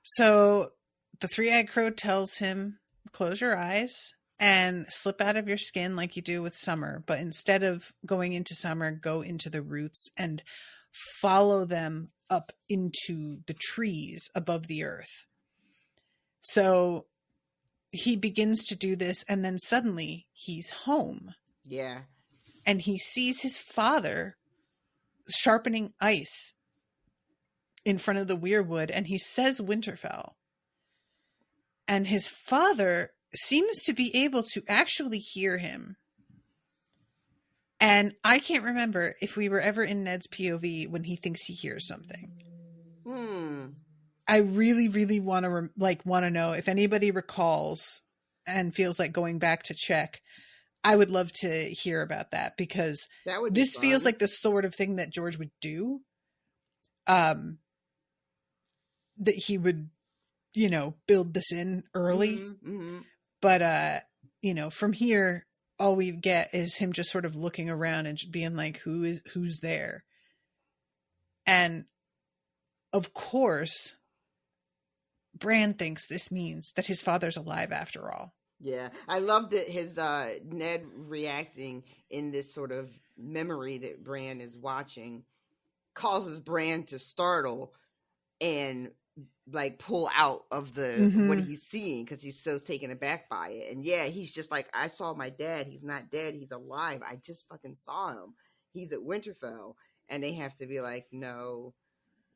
So the three-eyed crow tells him, close your eyes and slip out of your skin like you do with summer. But instead of going into summer, go into the roots and follow them up into the trees above the earth. So he begins to do this, and then suddenly he's home. Yeah. And he sees his father sharpening ice in front of the weirwood, and he says Winterfell. And his father seems to be able to actually hear him. And I can't remember if we were ever in Ned's POV when he thinks he hears something. I really, really want to know if anybody recalls and feels like going back to check. I would love to hear about that, because this feels like the sort of thing that George would do. That he would, build this in early. Mm-hmm. But, from here, all we get is him just sort of looking around and being like, who's there? And of course, Bran thinks this means that his father's alive after all. Yeah, I loved it. His Ned reacting in this sort of memory that Bran is watching causes Bran to startle and like pull out of the what he's seeing, because he's so taken aback by it. And yeah, he's just like, I saw my dad. He's not dead. He's alive. I just fucking saw him. He's at Winterfell. And they have to be like, no,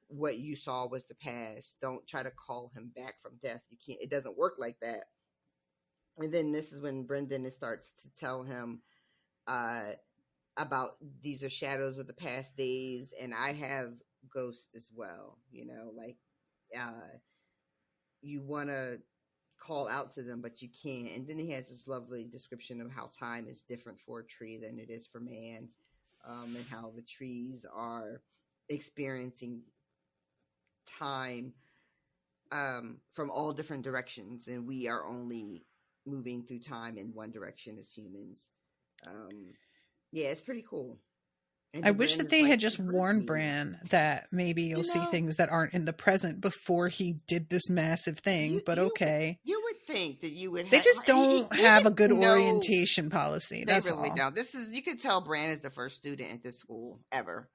what you saw was the past. Don't try to call him back from death. You can't. It doesn't work like that. And then this is when Brendan starts to tell him about these are shadows of the past days, and I have ghosts as well. You want to call out to them, but you can't. And then he has this lovely description of how time is different for a tree than it is for man, and how the trees are experiencing time from all different directions, and we are only moving through time in one direction as humans. Yeah, it's pretty cool. And I wish that they had just warned Bran that maybe you'll see things that aren't in the present before he did this massive thing, but okay. You would think that you would have... They just don't have a good orientation policy. That's they really all. don't. You could tell Bran is the first student at this school ever.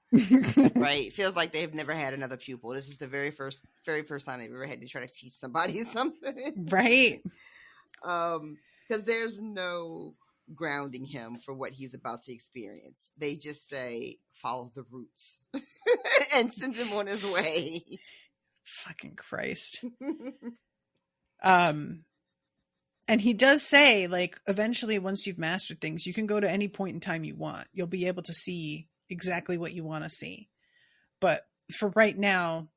Right? Feels like they've never had another pupil. This is the very first time they've ever had to try to teach somebody something. Right. Because there's no grounding him for what he's about to experience. They just say, follow the roots and send him on his way. Fucking Christ. And he does say, like, eventually once you've mastered things, you can go to any point in time you want. You'll be able to see exactly what you want to see. But for right now,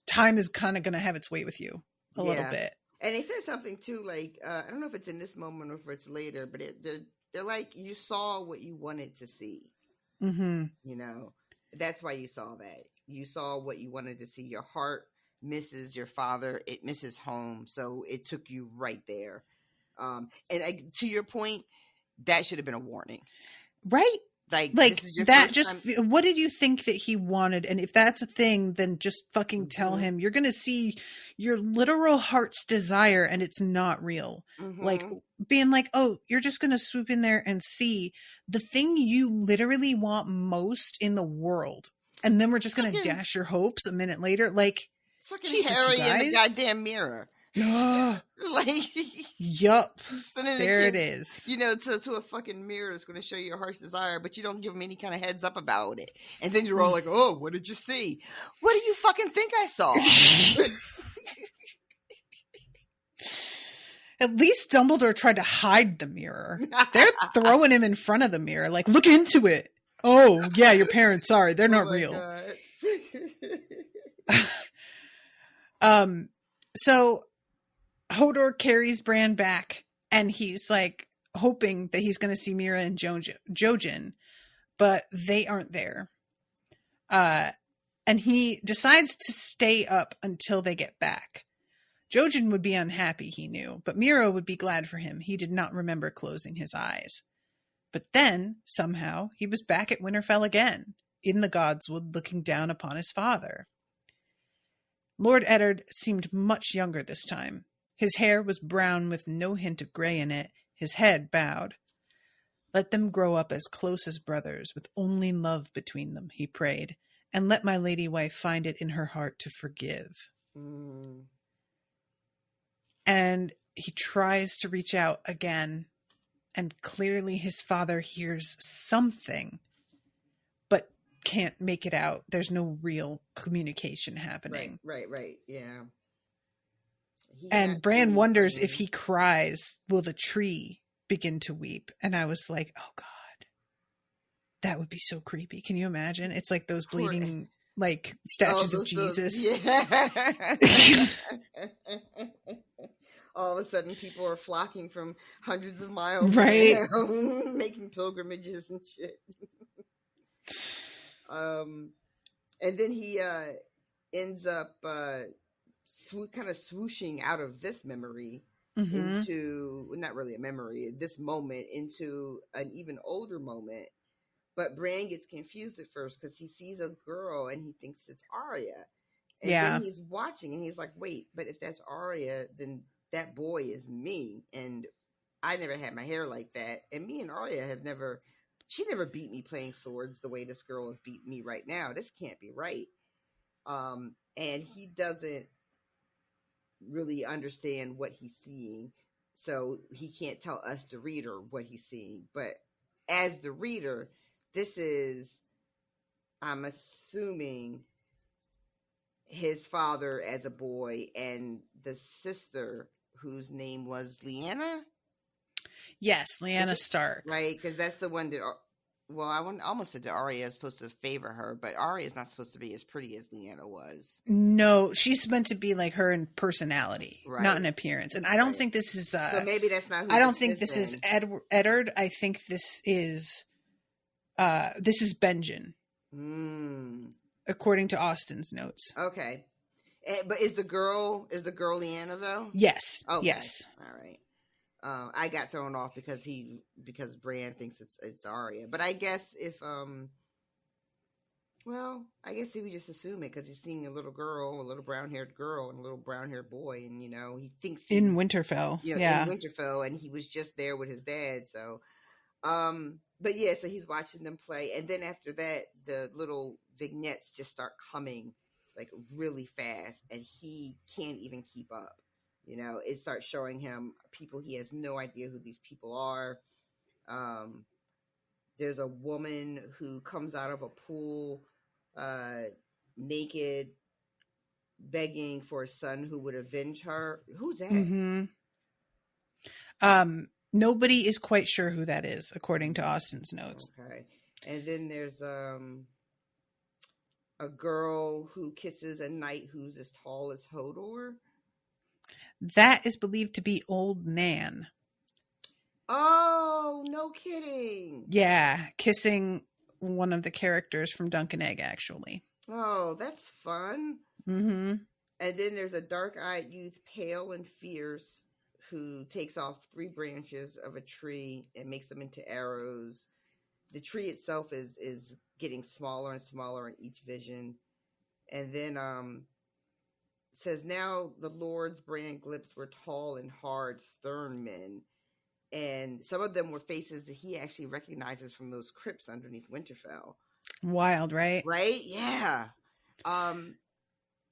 time is kind of going to have its way with you a little bit. And they said something too, like, I don't know if it's in this moment or if it's later, but they're like, you saw what you wanted to see. Mm-hmm. That's why you saw that. You saw what you wanted to see. Your heart misses your father. It misses home. So it took you right there. And to your point, that should have been a warning. Right. Like this is your that just time. What did you think that he wanted? And if that's a thing, then just fucking tell him. You're gonna see your literal heart's desire, and it's not real. Like being like, oh, you're just gonna swoop in there and see the thing you literally want most in the world, and then we're just gonna dash your hopes a minute later. Like, it's fucking Jesus, Harry in the goddamn mirror. Like, yup, there it is. To a fucking mirror that's going to show you your heart's desire, but you don't give them any kind of heads up about it, and then you're all like, "Oh, what did you see? What do you fucking think I saw?" At least Dumbledore tried to hide the mirror. They're throwing him in front of the mirror, like, look into it. Oh, yeah, your parents, sorry, they're not real. So Hodor carries Bran back, and he's like hoping that he's going to see Mira and Jojen, but they aren't there. And he decides to stay up until they get back. Jojen would be unhappy, he knew, but Mira would be glad for him. He did not remember closing his eyes. But then, somehow, he was back at Winterfell again, in the Godswood, looking down upon his father. Lord Eddard seemed much younger this time. His hair was brown with no hint of gray in it, his head bowed. Let them grow up as close as brothers, with only love between them, he prayed, and let my lady wife find it in her heart to forgive. And he tries to reach out again, and clearly his father hears something, but can't make it out. There's no real communication happening. Right. Yeah. And Bran wonders if he cries, will the tree begin to weep? And I was like, oh God, that would be so creepy. Can you imagine? It's like those bleeding, like statues of Jesus. Yeah. All of a sudden, people are flocking from hundreds of miles, right? Around, making pilgrimages and shit. And then he ends up kind of swooshing out of this memory into, not really a memory, this moment into an even older moment. But Bran gets confused at first because he sees a girl and he thinks it's Arya. And then he's watching and he's like, wait, but if that's Arya, then that boy is me. And I never had my hair like that. And me and Arya she never beat me playing swords the way this girl is beating me right now. This can't be right. And he doesn't really understand what he's seeing. So he can't tell us, the reader, what he's seeing. But as the reader, this is, I'm assuming, his father as a boy and the sister whose name was Lyanna. Yes, Lyanna Stark. Right, because that's the one that, well, I almost said that Arya is supposed to favor her, but Arya is not supposed to be as pretty as Lyanna was. No, she's meant to be like her in personality, not in appearance. And I don't think this is... so maybe that's not who I don't think this is Eddard. I think this is Benjen. According to Austin's notes. Okay. But is the girl Lyanna though? Yes. Okay. Yes. All right. I got thrown off because Bran thinks it's Arya. But I guess I guess he would just assume it because he's seeing a little brown-haired girl and a little brown-haired boy, and he thinks he's in Winterfell. in Winterfell, and he was just there with his dad. So, but yeah, so he's watching them play, and then after that, the little vignettes just start coming like really fast, and he can't even keep up. It starts showing him people he has no idea who these people are. There's a woman who comes out of a pool naked, begging for a son who would avenge her. Who's that? Nobody is quite sure who that is, according to Austin's notes. Okay. And then there's a girl who kisses a knight who's as tall as Hodor. That is believed to be Old Nan. Oh, no kidding. Yeah, kissing one of the characters from Dunk and Egg, actually. Oh, that's fun. And then there's a dark-eyed youth, pale and fierce, who takes off 3 branches of a tree and makes them into arrows. The tree itself is getting smaller and smaller in each vision. And then says, now the Lord's Bran Glips were tall and hard, stern men. And some of them were faces that he actually recognizes from those crypts underneath Winterfell. Wild, right? Right? Yeah. And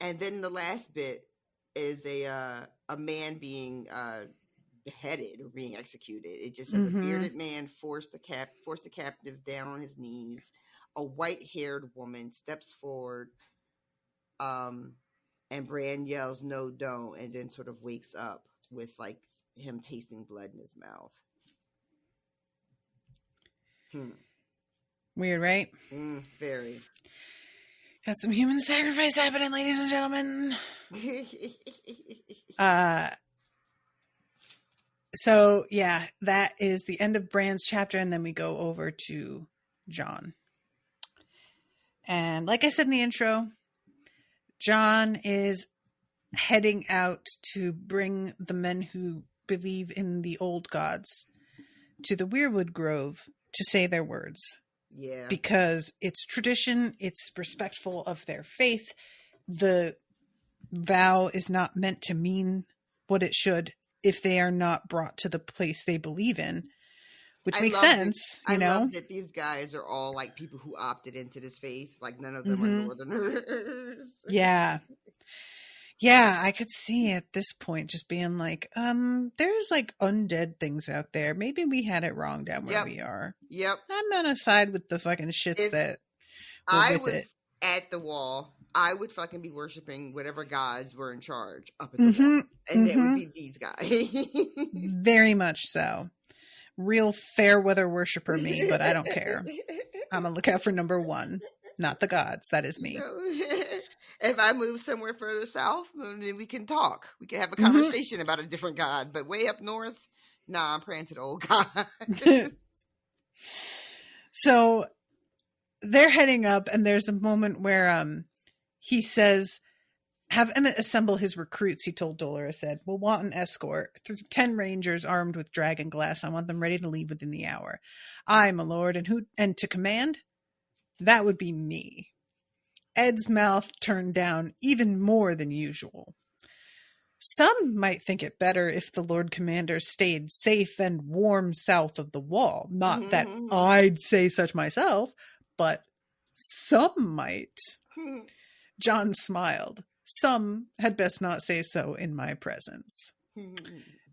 then the last bit is a man being beheaded or being executed. It just says a bearded man forced the captive down on his knees. A white-haired woman steps forward, and Bran yells, "No, don't," and then sort of wakes up with like him tasting blood in his mouth. Weird, right? Very. Got some human sacrifice happening, ladies and gentlemen. So yeah, that is the end of Bran's chapter, and then we go over to Jon. And like I said in the intro, Jon is heading out to bring the men who believe in the old gods to the Weirwood Grove to say their words. Yeah. Because it's tradition, it's respectful of their faith. The vow is not meant to mean what it should if they are not brought to the place they believe in, which makes sense. I love that these guys are all like people who opted into this faith. Like none of them are Northerners. Yeah. Yeah, I could see at this point just being like, there's like undead things out there. Maybe we had it wrong down where Yep. we are. Yep. I'm gonna side with the fucking shits If that were I with it. was at the wall, I would fucking be worshiping whatever gods were in charge up at the wall. And it would be these guys. Very much so. Real fair weather worshiper me, but I don't care. I'm gonna look out for number one, not the gods. That is me. If I move somewhere further south, then we can talk. We can have a conversation about a different god. But way up north, nah, I'm praying to the old god. So they're heading up, and there's a moment where he says, "Have Emmett assemble his recruits," he told Dolores said. "We'll want an escort. 10 rangers armed with dragon glass. I want them ready to leave within the hour. Aye, my lord, and to command? That would be me." Ed's mouth turned down even more than usual. "Some might think it better if the Lord Commander stayed safe and warm south of the wall. Not that I'd say such myself, but some might." John smiled. "Some had best not say so in my presence."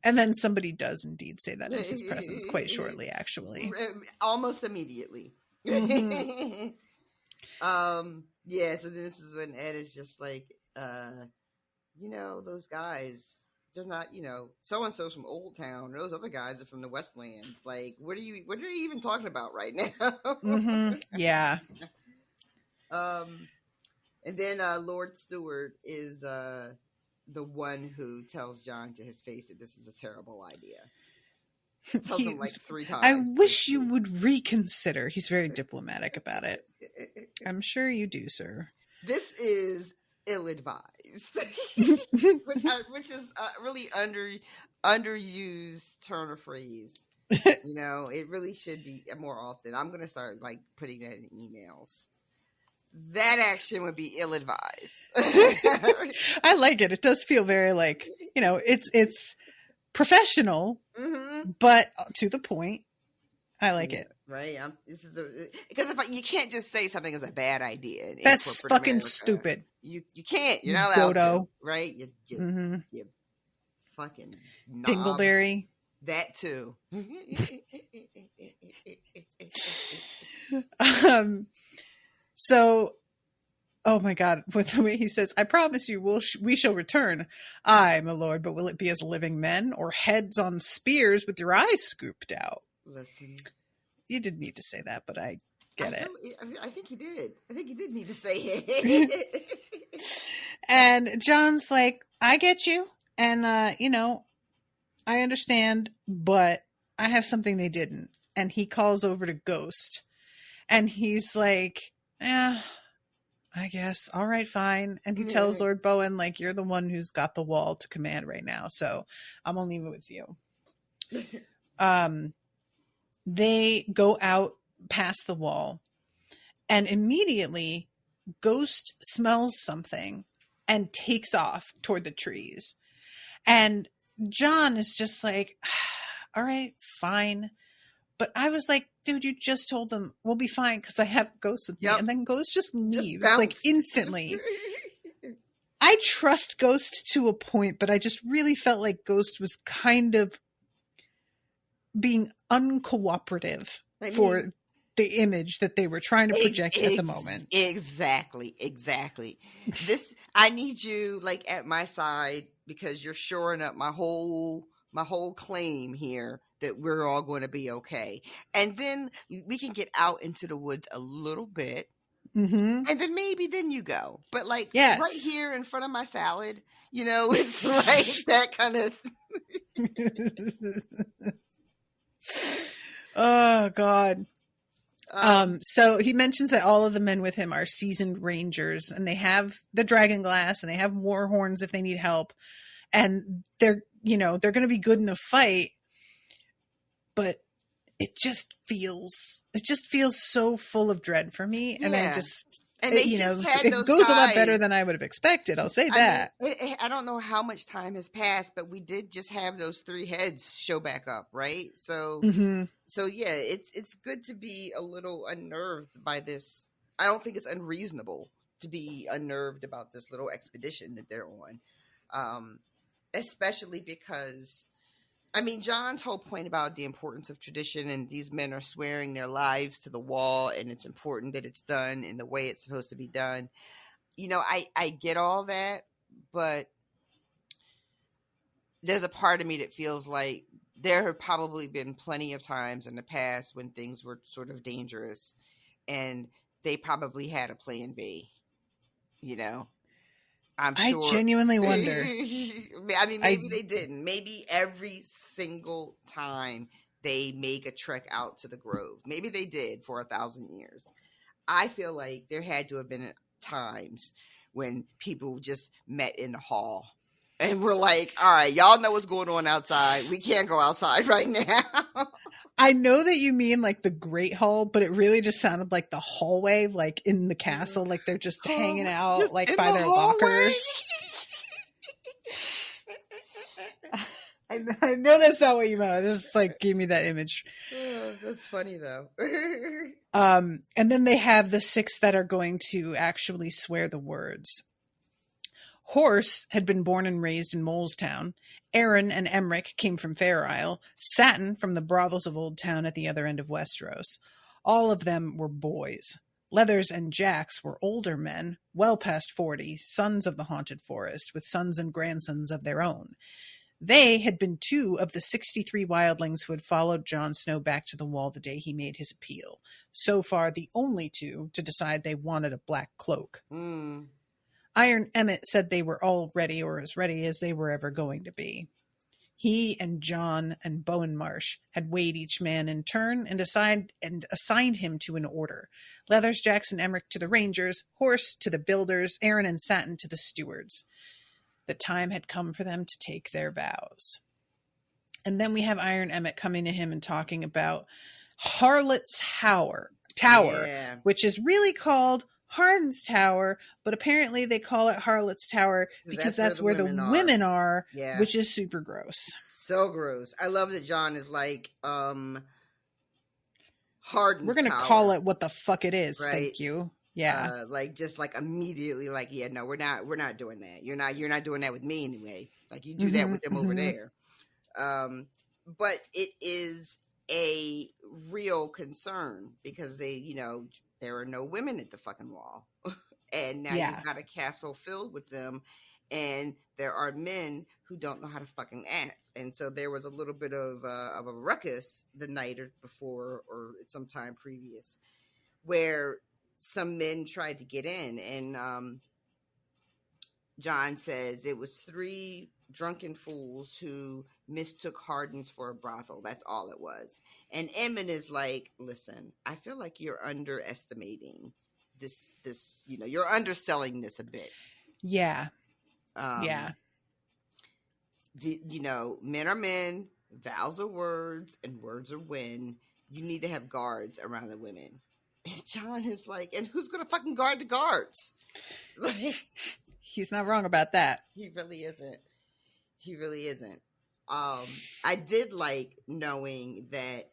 And then somebody does indeed say that in his presence quite shortly, actually. Almost immediately. Yeah, so this is when Ed is just like, those guys, they're not, so-and-so's from Old Town. Those other guys are from the Westlands. Like, what are you even talking about right now? Yeah. And then Lord Stewart is the one who tells John to his face that this is a terrible idea. Tells him like 3 times. "I wish you would reconsider." He's very diplomatic about it. "I'm sure you do, sir." This is ill-advised, which is a really underused turn of phrase. It really should be more often. I'm going to start like putting that in emails. That action would be ill-advised. I like it. It does feel very like, it's professional, but to the point. I like it. Right? Because you can't just say something is a bad idea. That's fucking America. Stupid. You can't. You're not allowed Dodo. to, right? You fucking knob. Dingleberry. That too. So, oh my God, with the way he says, "I promise you we shall return. Aye, my lord, but will it be as living men or heads on spears with your eyes scooped out?" Listen. You didn't need to say that, but I get it. I think you did. I think you did need to say it. And John's like, "I get you. And, I understand, but I have something they didn't." And he calls over to Ghost. And he's like, "Yeah, I guess. All right, fine." And he tells Lord Bowen, like, "You're the one who's got the wall to command right now, so I'm gonna leave it with you." They go out past the wall, and immediately Ghost smells something and takes off toward the trees. And John is just like, "All right, fine." But I was like, dude, you just told them we'll be fine because I have Ghost with me. And then Ghost just leaves like instantly. I trust Ghost to a point, but I just really felt like Ghost was kind of being uncooperative for the image that they were trying to project at the moment. Exactly. I need you like at my side because you're shoring up my whole claim here that we're all going to be okay. And then we can get out into the woods a little bit. And then maybe then you go. But like right here in front of my salad, it's like that kind of Oh God. So he mentions that all of the men with him are seasoned rangers, and they have the dragon glass, and they have war horns if they need help, and they're going to be good in a fight. But it just feels so full of dread for me, and I just. And they just had it those goes guys. A lot better than I would have expected. I'll say that. I don't know how much time has passed, but we did just have those 3 heads show back up, right? So, so yeah, it's good to be a little unnerved by this. I don't think it's unreasonable to be unnerved about this little expedition that they're on. Especially because, I mean, John's whole point about the importance of tradition and these men are swearing their lives to the wall and it's important that it's done in the way it's supposed to be done. You know, I get all that, but there's a part of me that feels like there have probably been plenty of times in the past when things were sort of dangerous and they probably had a plan B, you know. I'm sure. I genuinely wonder. I mean, maybe they didn't. Maybe every single time they make a trek out to the Grove, maybe they did for 1,000 years. I feel like there had to have been times when people just met in the hall and we're like, all right, y'all know what's going on outside. We can't go outside right now. I know that you mean like the Great Hall, but it really just sounded like the hallway, like in the castle, like they're just hanging out Just like in by the their hallway. lockers. I know that's not what you meant. It just like gave me that image. Oh, that's funny though. And then they have the 6 that are going to actually swear the words. Horse had been born and raised in Molestown. Aaron and Emric came from Fair Isle. Satin from the brothels of Old Town at the other end of Westeros. All of them were boys. Leathers and Jax were older men, well past 40, sons of the Haunted Forest, with sons and grandsons of their own. They had been 2 of the 63 wildlings who had followed Jon Snow back to the wall the day he made his appeal. So far, the only 2 to decide they wanted a black cloak. Iron Emmett said they were all ready, or as ready as they were ever going to be. He and John and Bowen Marsh had weighed each man in turn and assigned him to an order. Leathers, Jax, and Emric to the Rangers, Horse to the Builders, Aaron and Satin to the Stewards. The time had come for them to take their vows. And then we have Iron Emmett coming to him and talking about Harlot's Tower, Yeah. which is really called Harden's Tower, but apparently they call it Harlot's Tower because that's where the women are, yeah. which is super gross. So gross. I love that John is like, Harden's We're going to Tower. call it what the fuck it is. Right. Thank you. Yeah. Like just like immediately like, yeah, no, we're not doing that. You're not doing that with me anyway. Like you do that with them over there. But it is a real concern because they, you know, there are no women at the fucking wall. And now you've got a castle filled with them and there are men who don't know how to fucking act. And so there was a little bit of a ruckus the night or before or at some time previous where some men tried to get in and John says it was 3 drunken fools who mistook Hardens for a brothel. That's all it was. And Emmett is like, listen, I feel like you're underestimating this, you know, you're underselling this a bit. Yeah. You know, men are men, vows are words, and words are when. You need to have guards around the women. And John is like, and who's going to fucking guard the guards? Like, he's not wrong about that. He really isn't. I did like knowing that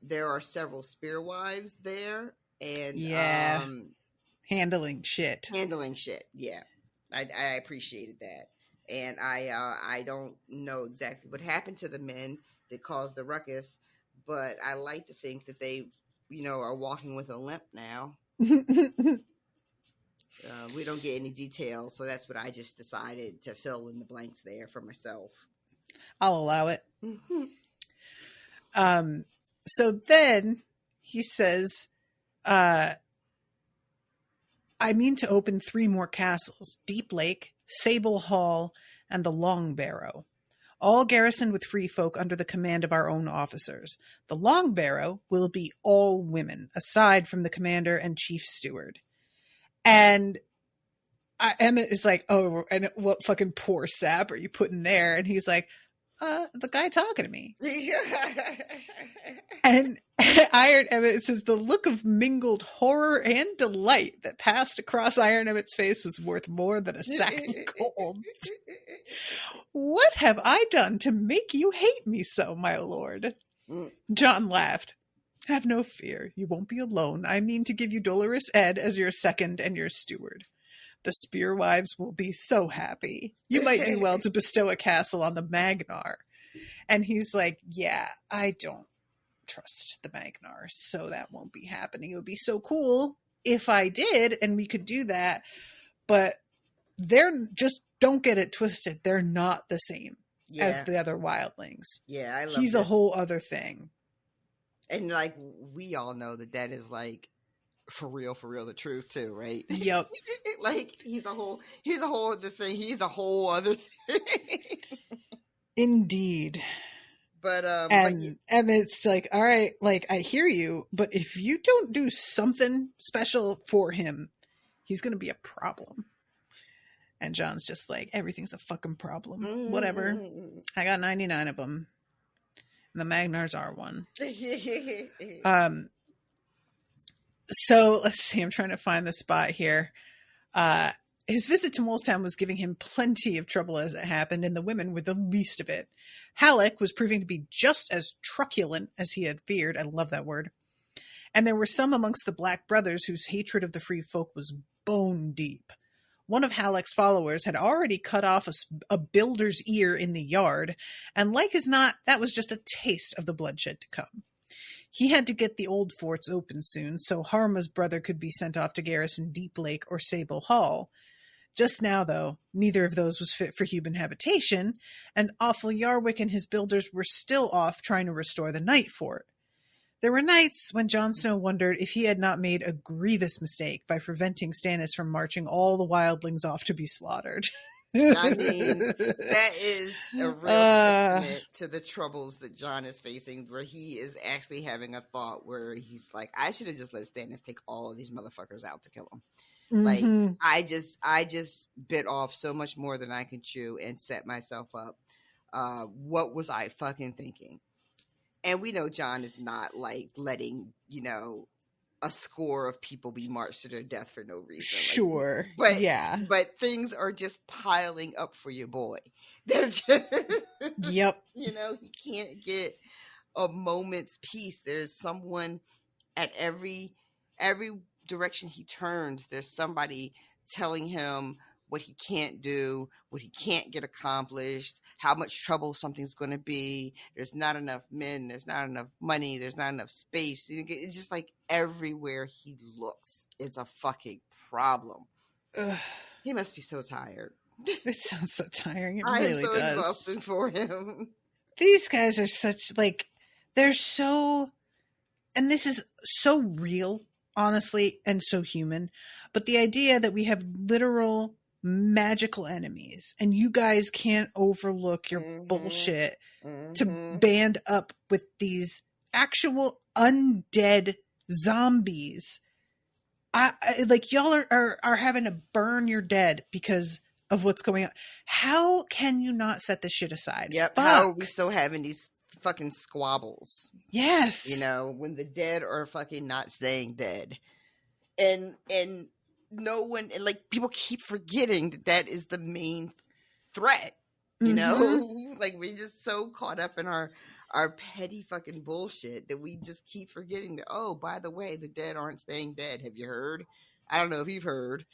there are several spear wives there and handling shit. Yeah. I appreciated that. And I don't know exactly what happened to the men that caused the ruckus, but I like to think that they, you know, are walking with a limp now. We don't get any details, so that's what I just decided to fill in the blanks there for myself. I'll allow it. So then he says, I mean to open 3 more castles, Deep Lake, Sable Hall, and the Long Barrow, all garrisoned with free folk under the command of our own officers. The Long Barrow will be all women, aside from the commander and chief steward. And Emmett is like, oh, and what fucking poor sap are you putting there? And he's like, the guy talking to me. And Iron Emmett says the look of mingled horror and delight that passed across Iron Emmett's face was worth more than a sack of gold. What have I done to make you hate me so, my lord? John laughed. Have no fear. You won't be alone. I mean to give you Dolorous Ed as your second and your steward. The Spearwives will be so happy. You might do well to bestow a castle on the Magnar. And he's like, yeah, I don't trust the Magnar, so that won't be happening. It would be so cool if I did, and we could do that. But they're just, don't get it twisted. They're not the same as the other wildlings. Yeah, I love He's this. a whole other thing. And like, we all know that is like, for real, the truth too, right? Yep. Like, he's a whole other thing. He's a whole other thing. Indeed. But it's like, all right, like, I hear you, but if you don't do something special for him, he's going to be a problem. And Jon's just like, everything's a fucking problem. Whatever. I got 99 of them. And the Magnars are one. So let's see. I'm trying to find the spot here. His visit to Molestown was giving him plenty of trouble as it happened, and the women were the least of it. Halleck was proving to be just as truculent as he had feared. I love that word. And there were some amongst the Black Brothers whose hatred of the free folk was bone deep. One of Halleck's followers had already cut off a builder's ear in the yard, and like as not, that was just a taste of the bloodshed to come. He had to get the old forts open soon, so Harma's brother could be sent off to garrison Deep Lake or Sable Hall. Just now, though, neither of those was fit for human habitation, and Awful Yarwick and his builders were still off trying to restore the Night Fort. There were nights when Jon Snow wondered if he had not made a grievous mistake by preventing Stannis from marching all the wildlings off to be slaughtered. I mean, that is a real testament to the troubles that Jon is facing, where he is actually having a thought where he's like, I should have just let Stannis take all of these motherfuckers out to kill him. Like, I just bit off so much more than I could chew and set myself up. What was I fucking thinking? And we know Jon is not like letting, a score of people be marched to their death for no reason. Sure. But things are just piling up for your boy. They're just, yep. He can't get a moment's peace. There's someone at every direction he turns. There's somebody telling him what he can't do, what he can't get accomplished, how much trouble something's going to be. There's not enough men. There's not enough money. There's not enough space. It's just like everywhere he looks, it's a fucking problem. Ugh. He must be so tired. It sounds so tiring. It I really am so does. exhausted for him. These guys are such, like, they're so, and this is so real, honestly, and so human. But the idea that we have literal magical enemies and you guys can't overlook your bullshit to band up with these actual undead zombies. I like, y'all are having to burn your dead because of what's going on. How can you not set this shit aside? Yep. Fuck. How are we still having these fucking squabbles? Yes. When the dead are fucking not staying dead. And no one, and like, people keep forgetting that is the main threat, like, we're just so caught up in our petty fucking bullshit that we just keep forgetting that, oh, by the way, the dead aren't staying dead. Have you heard? I don't know if you've heard.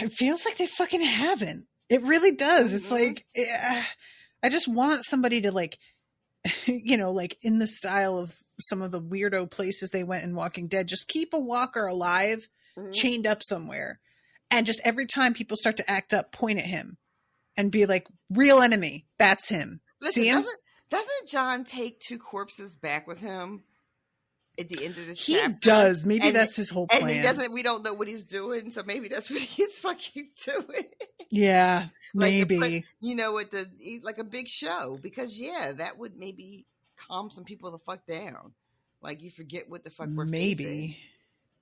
It feels like they fucking haven't. It really does. It's like, I just want somebody to, like, like in the style of some of the weirdo places they went in Walking Dead, just keep a walker alive, chained up somewhere. And just every time people start to act up, point at him and be like, real enemy. That's him. Listen, see him? Doesn't Jon take 2 corpses back with him at the end of this he chapter? He does. Maybe that's his whole plan. And he doesn't, we don't know what he's doing. So maybe that's what he's fucking doing. Yeah. Maybe. With like a big show, because that would maybe calm some people the fuck down. Like, you forget what the fuck we're facing.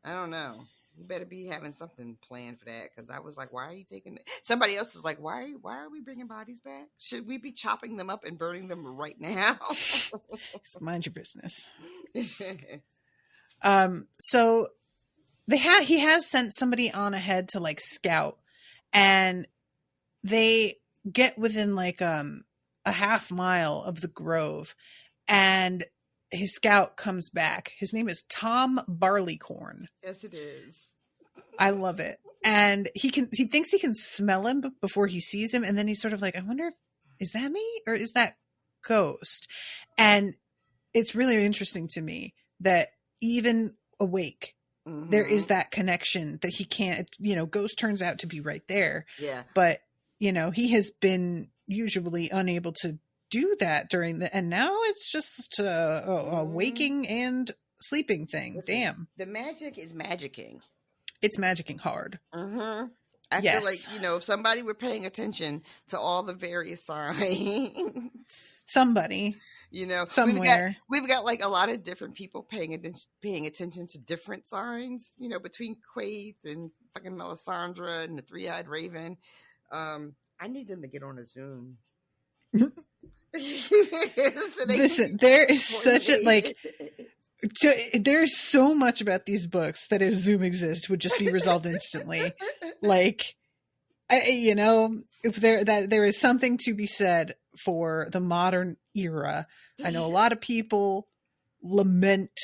I don't know. You better be having something planned for that, because I was like, why are you taking somebody else is like, why are we bringing bodies back? Should we be chopping them up and burning them right now? So mind your business. So he has sent somebody on ahead to, like, scout, and they get within, like, a half mile of the grove, and his scout comes back. His name is Tom Barleycorn. Yes, it is. I love it. And he thinks he can smell him before he sees him. And then he's sort of like, I wonder if, is that me or is that Ghost? And it's really interesting to me that even awake, there is that connection that he can't, Ghost turns out to be right there. Yeah. But, he has been usually unable to do that and now it's just a waking and sleeping thing. Listen, damn. The magic is magicking. It's magicking hard. I feel like, if somebody were paying attention to all the various signs. Somebody. Somewhere. We've got like a lot of different people paying attention to different signs, between Quaith and fucking Melisandre and the Three-Eyed Raven. I need them to get on a Zoom. Listen, there is such a there's so much about these books that if Zoom exists would just be resolved instantly. If there is something to be said for the modern era. I know a lot of people lament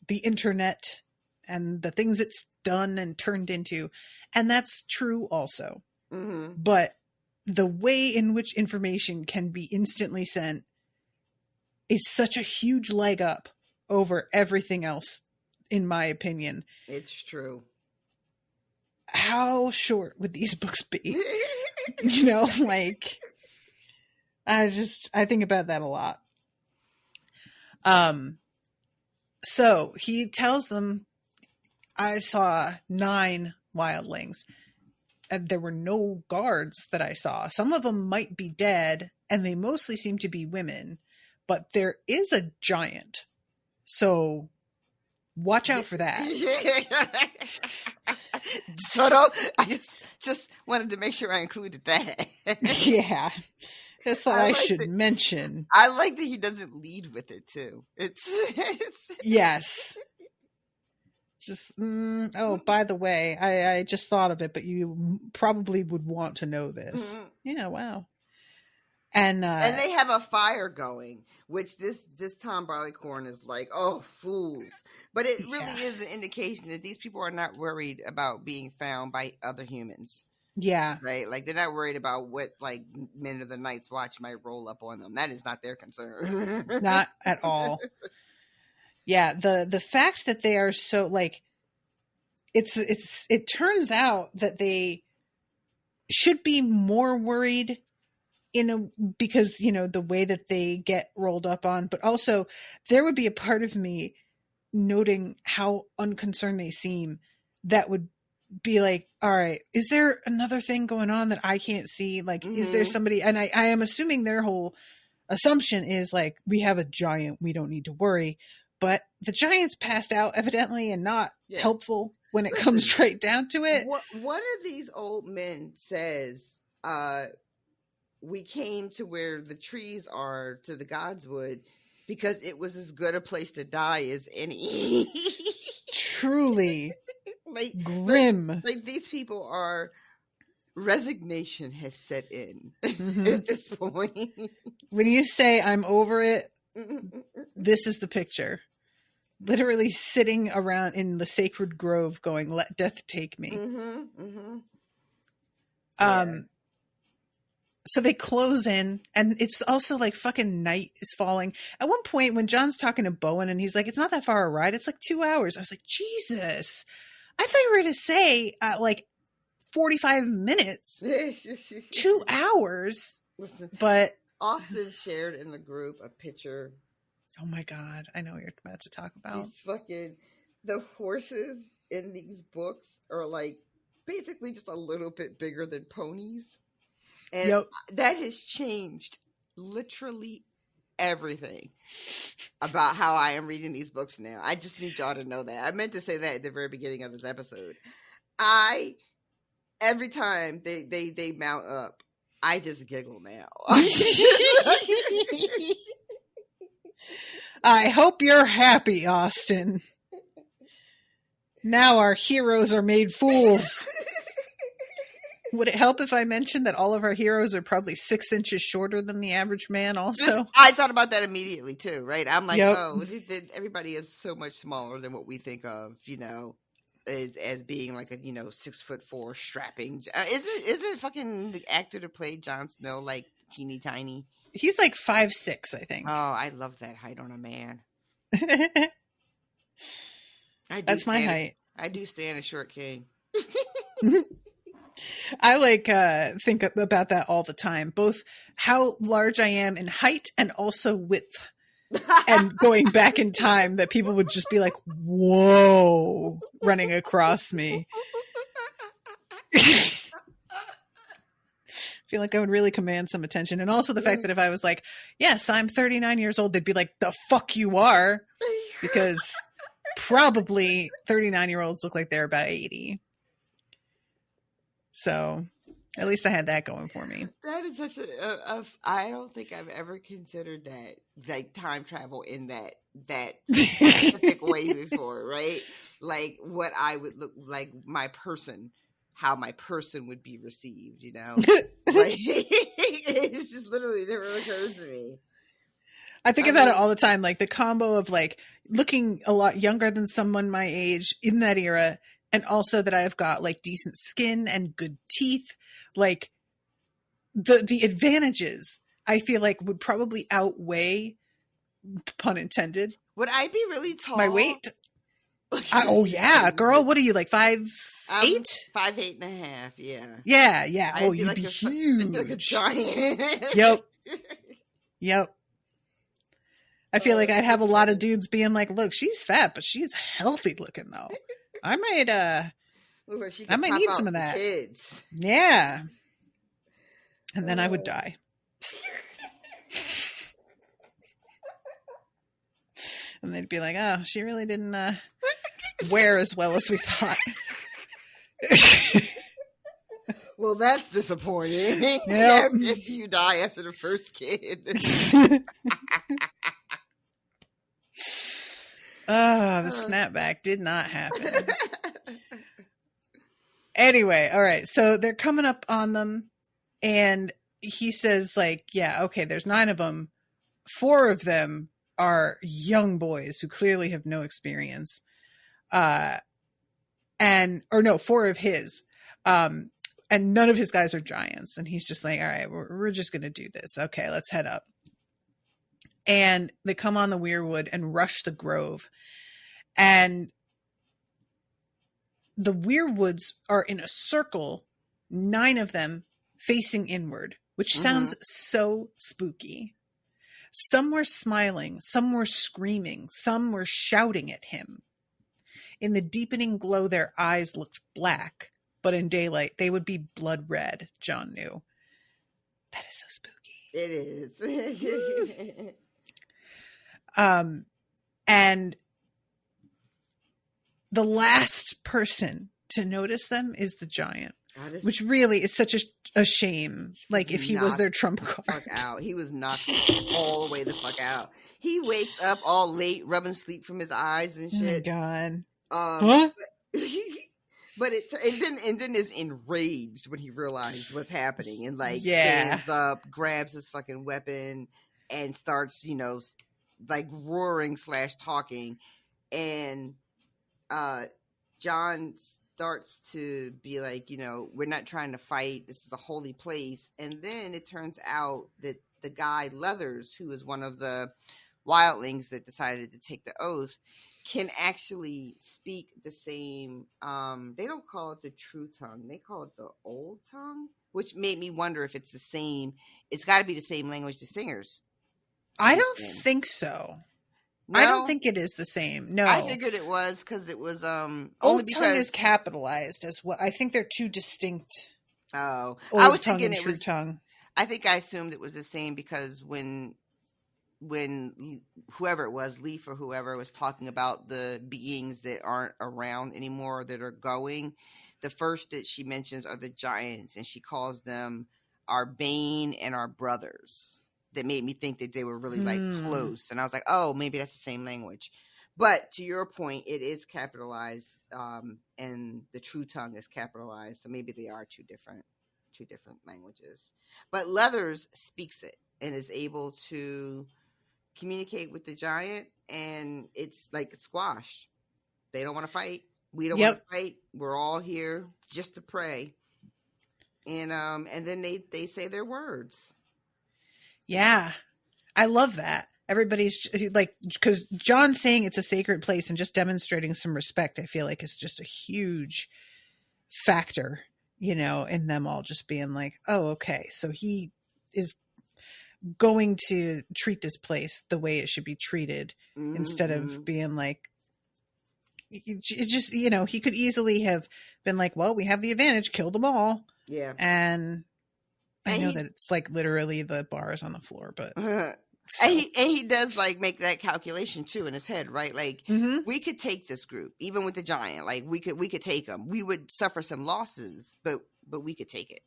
the internet and the things it's done and turned into, and that's true also. But the way in which information can be instantly sent is such a huge leg up over everything else, in my opinion. It's true. How short would these books be? I think about that a lot. So he tells them, I saw 9 wildlings. And there were no guards that I saw. Some of them might be dead, and they mostly seem to be women. But there is a giant. So watch out for that. I just wanted to make sure I included that. Yeah. That's what I should mention. I like that he doesn't lead with it too. It's yes. Just by the way, I just thought of it, but you probably would want to know this. Yeah, wow. And they have a fire going, which this Tom Barleycorn is like, oh, fools. But it really is an indication that these people are not worried about being found by other humans. Yeah. Right? Like, they're not worried about what, like, Men of the Night's Watch might roll up on them. That is not their concern. Not at all. Yeah, the fact that they are so, like, it turns out that they should be more worried because the way that they get rolled up on, but also there would be a part of me noting how unconcerned they seem that would be like, all right, is there another thing going on that I can't see? Like, is there somebody? And I am assuming their whole assumption is like, we have a giant, we don't need to worry. But the giant's passed out evidently and not helpful when it comes right down to it. One of these old men says, we came to where the trees are, to the Godswood, because it was as good a place to die as any. Truly. Grim. Like these people are, resignation has set in at this point. When you say I'm over it, this is the picture. Literally sitting around in the sacred grove going, let death take me. So they close in, and it's also like fucking night is falling. At one point when John's talking to Bowen and he's like, it's not that far a ride, it's like 2 hours. I was like, Jesus, I thought you were going to say like 45 minutes, 2 hours. Listen, but Austin shared in the group a picture. Oh my God, I know what you're about to talk about. These fucking, the horses in these books are like basically just a little bit bigger than ponies. And that has changed literally everything about how I am reading these books now. I just need y'all to know that. I meant to say that at the very beginning of this episode. Every time they mount up, I just giggle now. I hope you're happy, Austin. Now our heroes are made fools. Would it help if I mentioned that all of our heroes are probably 6 inches shorter than the average man also? I thought about that immediately too, right? I'm like, everybody is so much smaller than what we think of, as being like a 6'4" strapping. Isn't fucking the actor to play Jon Snow like teeny tiny? He's like 5'6", I think. Oh, I love that height on a man. That's my height. I do stand a short king. I think about that all the time, both how large I am in height and also width. And going back in time, that people would just be like, whoa, running across me. Feel like I would really command some attention. And also the fact that if I was like, yes, I'm 39 years old, they'd be like, the fuck you are. Because probably 39-year-olds look like they're about 80. So at least I had that going for me. That is such I don't think I've ever considered that, like, time travel in that specific way before, right? Like what I would look like, how my person would be received, like it's just literally never occurs to me. I think about it all the time, like the combo of like looking a lot younger than someone my age in that era, and also that I've got like decent skin and good teeth. Like the advantages, I feel like, would probably outweigh, pun intended, would I be really tall? My weight. Oh yeah, girl. What are you, like 5'8"? 5'8.5". Yeah. Yeah. I'd you'd be huge. Like a giant. Yep. I feel like I'd have a lot of dudes being like, "Look, she's fat, but she's healthy looking, though. I might need some of that." Kids. Yeah. And then I would die. And they'd be like, "Oh, she really didn't wear as well as we thought." Well, that's disappointing. Yep. If you die after the first kid. The snapback did not happen. Anyway, all right. So they're coming up on them, and he says, like, yeah, okay, there's 9 of them. 4 of them are young boys who clearly have no experience. 4 of his. And none of his guys are giants. And he's just like, all right, we're just going to do this. Okay, let's head up. And they come on the weirwood and rush the grove. And the weirwoods are in a circle, 9 of them facing inward, which sounds so spooky. Some were smiling, some were screaming, some were shouting at him. In the deepening glow, their eyes looked black, but in daylight, they would be blood red, John knew. That is so spooky. It is. And the last person to notice them is the giant, which really is such a shame. Like, if he was their trump card. Fuck out. He was knocked all the way the fuck out. He wakes up all late, rubbing sleep from his eyes and shit. Oh my God. What? But then is enraged when he realized what's happening, and like stands up, grabs his fucking weapon, and starts, like roaring / talking, and John starts to be like, we're not trying to fight. This is a holy place. And then it turns out that the guy Leathers, who is one of the wildlings that decided to take the oath, can actually speak the same. They don't call it the true tongue. They call it the old tongue, which made me wonder if it's the same. It's got to be the same language the singers. I don't think so. No? I don't think it is the same. No, I figured it was because it was old tongue is capitalized as well. I think they're two distinct. Oh, old I was tongue thinking and it true was tongue. I think I assumed it was the same because when whoever it was, Leaf or whoever, was talking about the beings that aren't around anymore that are going, the first that she mentions are the giants, and she calls them our bane and our brothers. That made me think that they were really like close, and I was like, oh, maybe that's the same language. But to your point, it is capitalized, and the true tongue is capitalized, so maybe they are two different languages. But Leathers speaks it and is able to communicate with the giant, and it's like squash. They don't want to fight. We don't want to fight. We're all here just to pray. And then they say their words. Yeah. I love that. Everybody's like, because John saying it's a sacred place and just demonstrating some respect, I feel like is just a huge factor, in them all just being like, oh, okay. So he is going to treat this place the way it should be treated instead of being like, it just, he could easily have been like, well, we have the advantage, kill them all. Yeah. And I know that it's like literally the bars on the floor, but so. and he does like make that calculation too in his head, right? Like we could take this group, even with the giant, like we could take them. We would suffer some losses, but we could take it.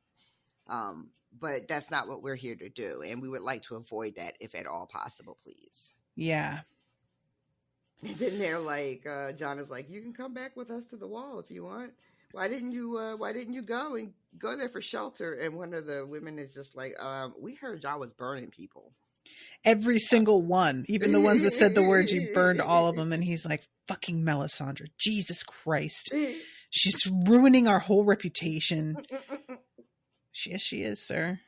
But that's not what we're here to do. And we would like to avoid that if at all possible, please. Yeah. And then they're like, John is like, you can come back with us to the wall if you want. Why didn't you go there for shelter? And one of the women is just like, we heard y'all was burning people. Every single one, even the ones that said the words, you burned all of them. And he's like, fucking Melisandre, Jesus Christ. She's ruining our whole reputation. She is, sir.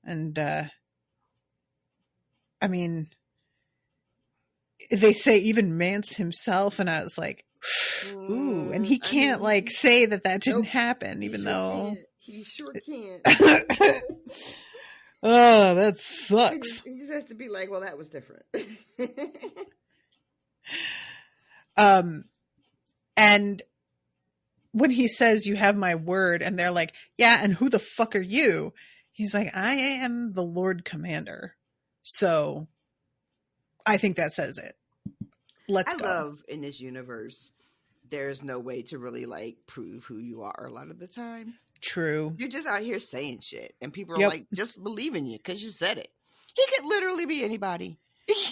And, I mean, they say even Mance himself, and I was like, ooh, and he can't like say that didn't happen, even though he sure can't. Oh, that sucks. He just has to be like, well, that was different. And when he says, you have my word, and they're like, yeah, and who the fuck are you? He's like, I am the Lord Commander. So I think that says it. Let's go. I love in this universe, there's no way to really like prove who you are a lot of the time. True. You're just out here saying shit, and people are like, just believing you because you said it. He could literally be anybody.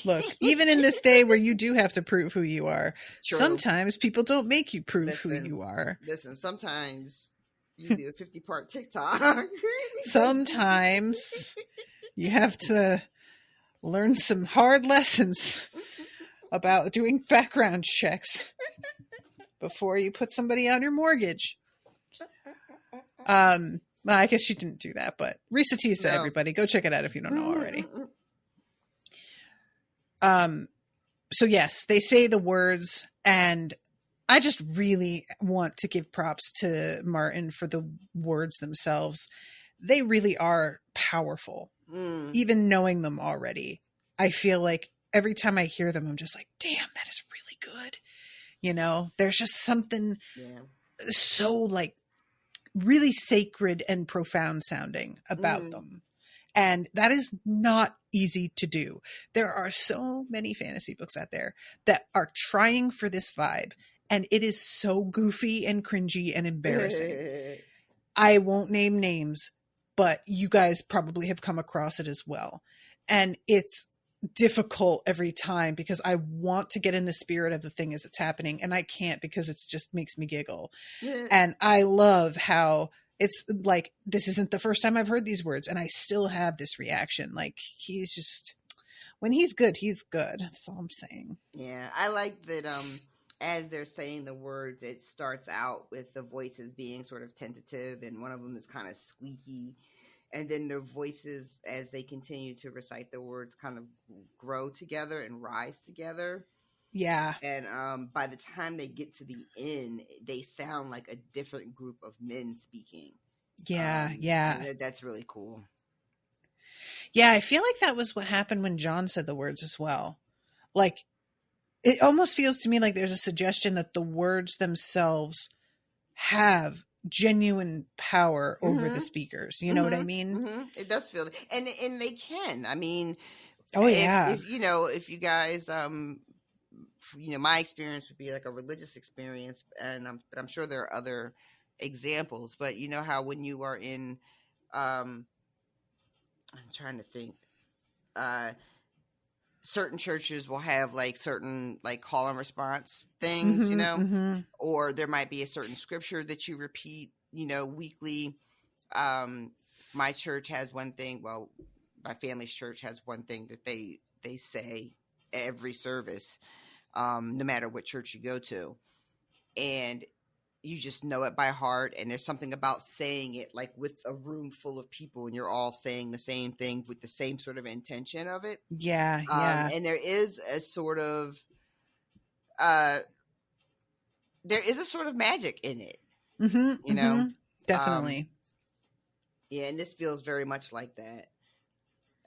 Look, even in this day where you do have to prove who you are, True. Sometimes people don't make you prove who you are. Listen, sometimes you do a 50-part TikTok. Sometimes you have to learn some hard lessons about doing background checks before you put somebody on your mortgage. Well, I guess she didn't do that, but Risa Tease to everybody. Go check it out if you don't know already. So yes, they say the words, and I just really want to give props to Martin for the words themselves. They really are powerful. Even knowing them already, I feel like every time I hear them, I'm just like, damn, that is really good. There's just something so like really sacred and profound sounding about them. And that is not easy to do. There are so many fantasy books out there that are trying for this vibe, and it is so goofy and cringy and embarrassing. I won't name names, but you guys probably have come across it as well. And it's difficult every time because I want to get in the spirit of the thing as it's happening, and I can't because it just makes me giggle. And I love how it's like, this isn't the first time I've heard these words, and I still have this reaction. Like, he's just, when he's good, he's good. That's all I'm saying. Yeah, I like that as they're saying the words, it starts out with the voices being sort of tentative, and one of them is kind of squeaky. And then their voices, as they continue to recite the words, kind of grow together and rise together. Yeah. And by the time they get to the end, they sound like a different group of men speaking. Yeah, yeah. And that's really cool. Yeah, I feel like that was what happened when John said the words as well. Like, it almost feels to me like there's a suggestion that the words themselves have genuine power over the speakers. You know what I mean? It does feel, and they can. I mean, if you guys, my experience would be like a religious experience, and I'm sure there are other examples. But you know how when you are in, I'm trying to think. Certain churches will have like certain like call and response things, or there might be a certain scripture that you repeat, weekly. My church has one thing. Well, my family's church has one thing that they say every service, no matter what church you go to. and you just know it by heart, and there's something about saying it like with a room full of people and you're all saying the same thing with the same sort of intention of it. Yeah. And there is a sort of magic in it, you know. Definitely. Yeah, and this feels very much like that.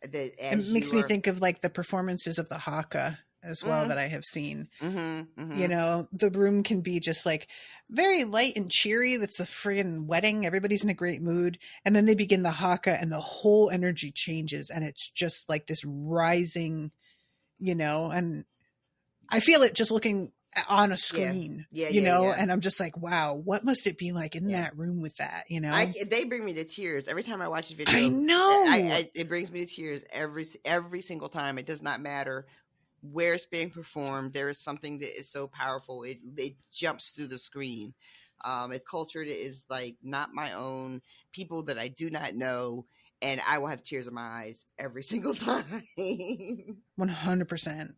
It makes me think of like the performances of the Haka as well that I have seen. You know, the room can be just like very light and cheery. That's a friggin' wedding. Everybody's in a great mood. And then they begin the Haka and the whole energy changes. And it's just like this rising, you know, and I feel it just looking on a screen, you know, and I'm just like, wow, what must it be like in that room with that, you know? They bring me to tears every time I watch a video. I know. It brings me to tears every single time. It does not matter where it's being performed. There is something that is so powerful. It jumps through the screen. A culture that is like not my own, people that I do not know, and I will have tears in my eyes every single time. 100%.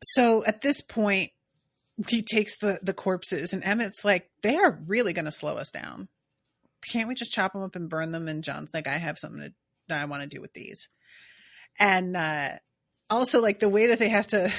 So at this point, he takes the corpses, and Emmett's like, they are really going to slow us down. Can't we just chop them up and burn them? And John's like, I have something that I want to do with these. And also like the way that they have to,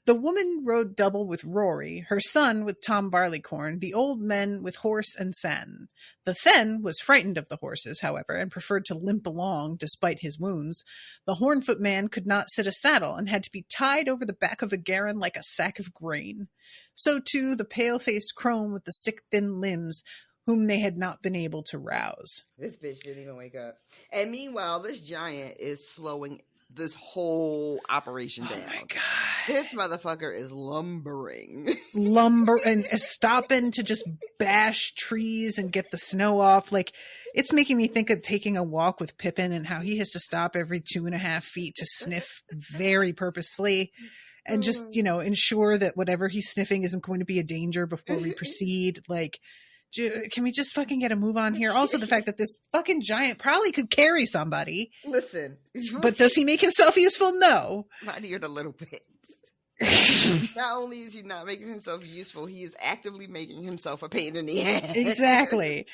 the woman rode double with Rory, her son with Tom Barleycorn, the old men with Horse and Sen. The Then was frightened of the horses, however, and preferred to limp along despite his wounds. The Hornfoot man could not sit a saddle and had to be tied over the back of a garron like a sack of grain. So too the pale-faced crone with the stick-thin limbs, whom they had not been able to rouse. This bitch didn't even wake up. And meanwhile, this giant is slowing this whole operation down. Oh my God. This motherfucker is lumbering. And stopping to just bash trees and get the snow off. Like, it's making me think of taking a walk with Pippin and how he has to stop every 2.5 feet to sniff very purposefully. And just, you know, ensure that whatever he's sniffing isn't going to be a danger before we proceed. Like, can we just fucking get a move on here? Also, the fact that this fucking giant probably could carry somebody. Listen. But does he make himself useful? No. Not even a little bit. Not only is he not making himself useful, he is actively making himself a pain in the ass. Exactly.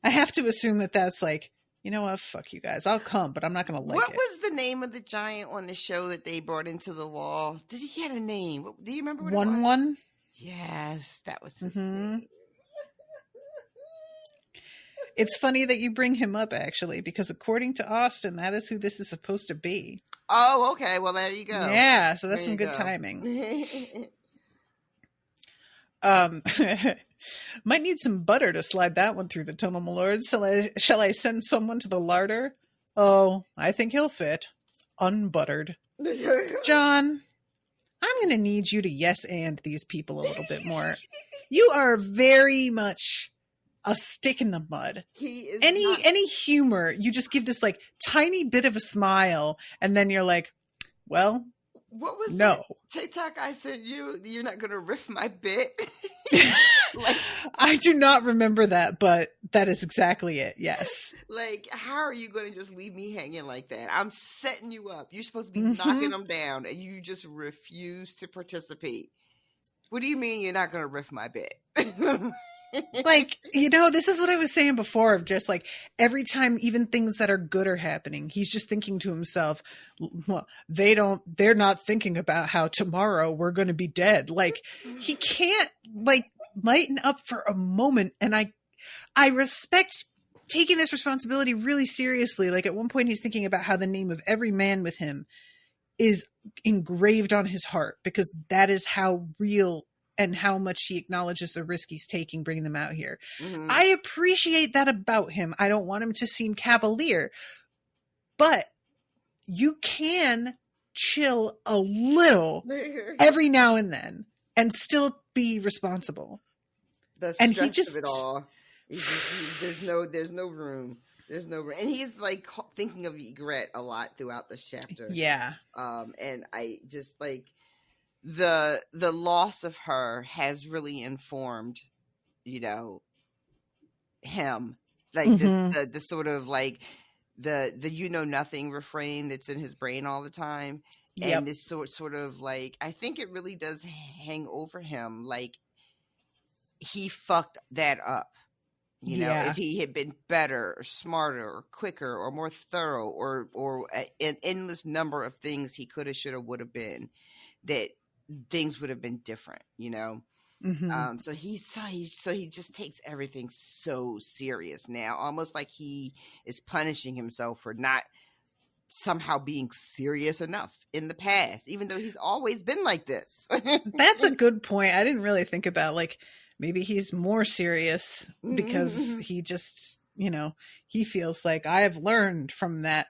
I have to assume that that's like, you know what? Fuck you guys. I'll come, but I'm not going to like what it. What was the name of the giant on the show that they brought into the wall? Did he had a name? Do you remember what it was? One? Yes, that was his name. It's funny that you bring him up, actually, because according to Austin, that is who this is supposed to be. Oh, okay. Well, there you go. Yeah, so that's some good timing. Might need some butter to slide that one through the tunnel, my lord. Shall I send someone to the larder? Oh, I think he'll fit. Unbuttered. John, I'm going to need you to yes and these people a little bit more. You are very much a stick in the mud. He is any humor, you just give this like tiny bit of a smile, and then you're like, well, what was no that TikTok I sent you? You're not gonna riff my bit. Like, I do not remember that, but that is exactly it. Yes. Like, how are you gonna just leave me hanging like that? I'm setting you up. You're supposed to be knocking them down, and you just refuse to participate. What do you mean you're not gonna riff my bit? Like, you know, this is what I was saying before, of just like every time even things that are good are happening, he's just thinking to himself, well, they're not thinking about how tomorrow we're going to be dead. Like, he can't like lighten up for a moment. And I respect taking this responsibility really seriously. Like, at one point he's thinking about how the name of every man with him is engraved on his heart, because that is how real and how much he acknowledges the risk he's taking bringing them out here. I appreciate that about him. I don't want him to seem cavalier, but you can chill a little every now and then and still be responsible. The and stress he just of it all. There's no room. There's no room. And he's like thinking of Egret a lot throughout this chapter. Yeah. And I just like, the loss of her has really informed, you know, him. Like this sort of like the you know nothing refrain that's in his brain all the time Yep. And this sort of like, I think it really does hang over him. Like, he fucked that up. You know, Yeah. if he had been better or smarter or quicker or more thorough or an endless number of things he could have, should have, would have been, that things would have been different, you know? Mm-hmm. So he just takes everything so serious now, almost like he is punishing himself for not somehow being serious enough in the past, even though he's always been like this. That's a good point. I didn't really think about, like, maybe he's more serious because he just, you know, he feels like, I have learned from that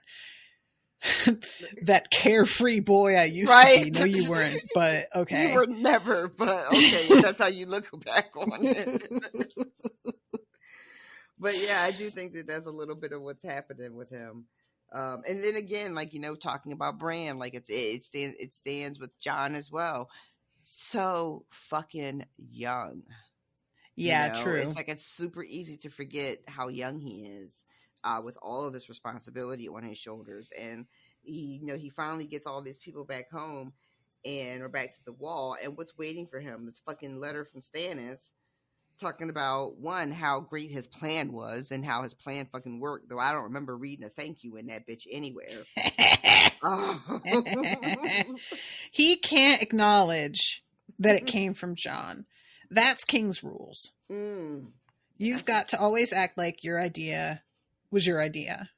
that carefree boy I used to be. No, you weren't, but okay. You were never, but okay, that's how you look back on it. But yeah, I do think that that's a little bit of what's happening with him. And then again, like, you know, talking about Bran, like it stands with Jon as well. So fucking young. Yeah, You know? true. It's like, it's super easy to forget how young he is, with all of this responsibility on his shoulders. And he, you know, he finally gets all these people back home or back to the wall. And what's waiting for him? This fucking letter from Stannis talking about, one, how great his plan was and how his plan fucking worked. Though I don't remember reading a thank you in that bitch anywhere. He can't acknowledge that it came from Jon. That's King's rules. You've got to always act like your idea was your idea.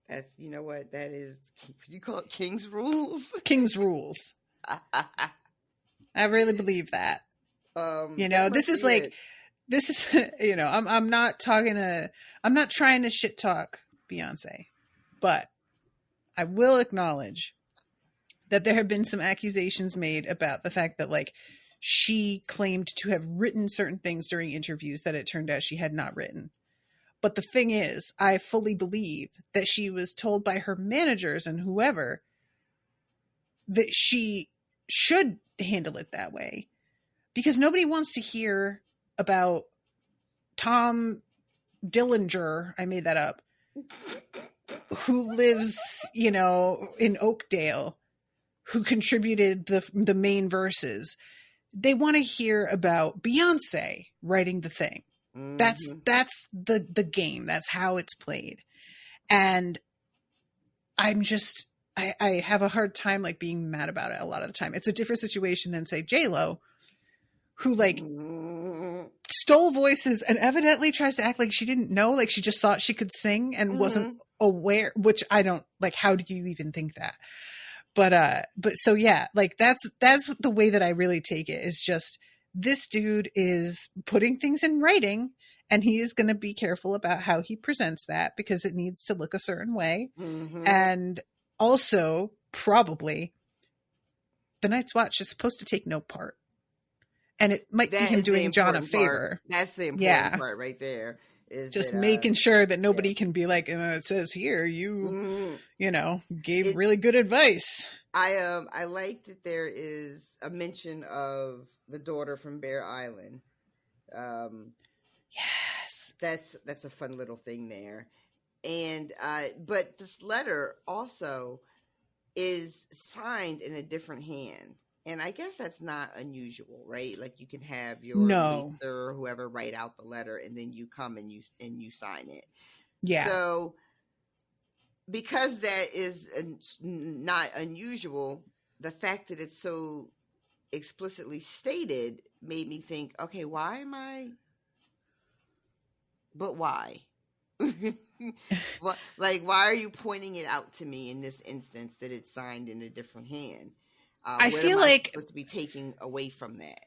That's, you know what, that is, you call it King's rules? King's rules. I really believe that. You know, this is like, this is, you know, I'm not trying to shit talk Beyonce, but I will acknowledge that there have been some accusations made about the fact that, like, she claimed to have written certain things during interviews that it turned out she had not written. But the thing is, I fully believe that she was told by her managers and whoever that she should handle it that way, because nobody wants to hear about Tom Dillinger, I made that up, who lives, you know, in Oakdale, who contributed the main verses. They want to hear about Beyonce writing the thing. Mm-hmm. That's the game. That's how it's played. And I'm just, I have a hard time, like, being mad about it a lot of the time. It's a different situation than, say, J-Lo, who, like, stole voices and evidently tries to act like she didn't know, like she just thought she could sing and wasn't aware, which I don't, like, how do you even think that? But so yeah, like that's the way that I really take it, is just, this dude is putting things in writing and he is going to be careful about how he presents that, because it needs to look a certain way. And also, probably, the Night's Watch is supposed to take no part. And it might be him doing Jon a favor. That's the important part right there. Is just that, making sure that nobody can be like, it says here you know, gave really good advice. I like that there is a mention of the daughter from Bear Island. Yes, that's a fun little thing there. And but this letter also is signed in a different hand. And I guess that's not unusual, right? Like, you can have your maester or whoever write out the letter, and then you come and you sign it. Yeah. So, because that is not unusual, the fact that it's so explicitly stated made me think, okay, why am I? But why? Well, like, why are you pointing it out to me in this instance that it's signed in a different hand? I feel like supposed to be taking away from that.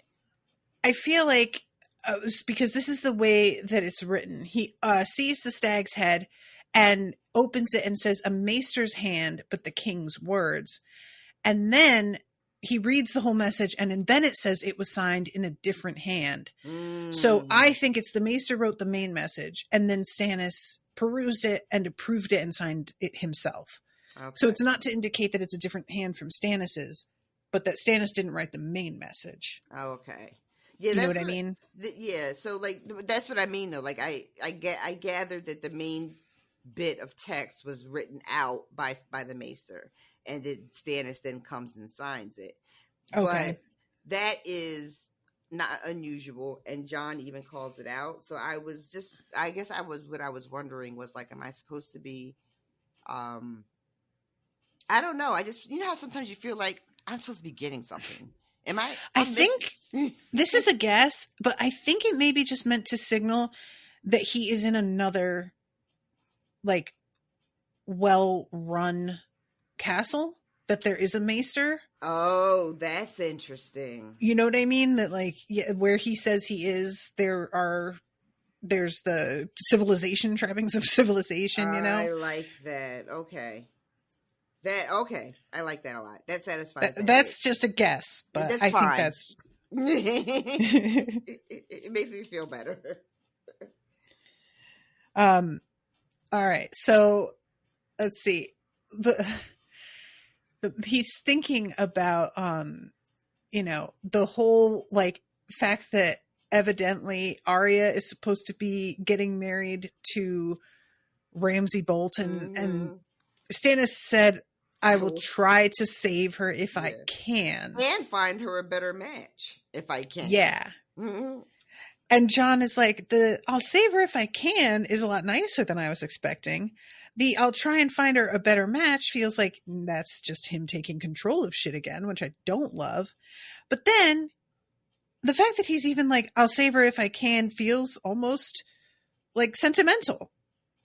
I feel like because this is the way that it's written. He sees the stag's head and opens it and says, "A maester's hand, but the king's words." And then he reads the whole message, and then it says it was signed in a different hand. So I think it's the maester wrote the main message, and then Stannis perused it and approved it and signed it himself. Okay. So it's not to indicate that it's a different hand from Stannis's, but that Stannis didn't write the main message. Oh, okay. Yeah, you know what I mean? Yeah, so, like, that's what I mean, though. Like, I gathered that the main bit of text was written out by the maester, and then Stannis then comes and signs it. Okay. But that is not unusual, and John even calls it out. So I guess what I was wondering was like, am I supposed to be I don't know. I just, how sometimes you feel like I'm supposed to be getting something. Am I? I think this is a guess, but I think it may be just meant to signal that he is in another, like, well-run castle, that there is a maester. Oh, that's interesting. You know what I mean? That, like, where he says he is, there's the civilization, trappings of civilization, I like that. Okay. I like that a lot. That satisfies. That's just a guess, but that's I fine. think that's. it makes me feel better. All right. So let's see. He's thinking about the whole like fact that evidently Arya is supposed to be getting married to Ramsay Bolton, and Stannis said, I will try to save her if I can. And find her a better match if I can. Yeah. Mm-hmm. And John is like, I'll save her if I can is a lot nicer than I was expecting. The I'll try and find her a better match feels like that's just him taking control of shit again, which I don't love. But then the fact that he's even like, I'll save her if I can feels almost like sentimental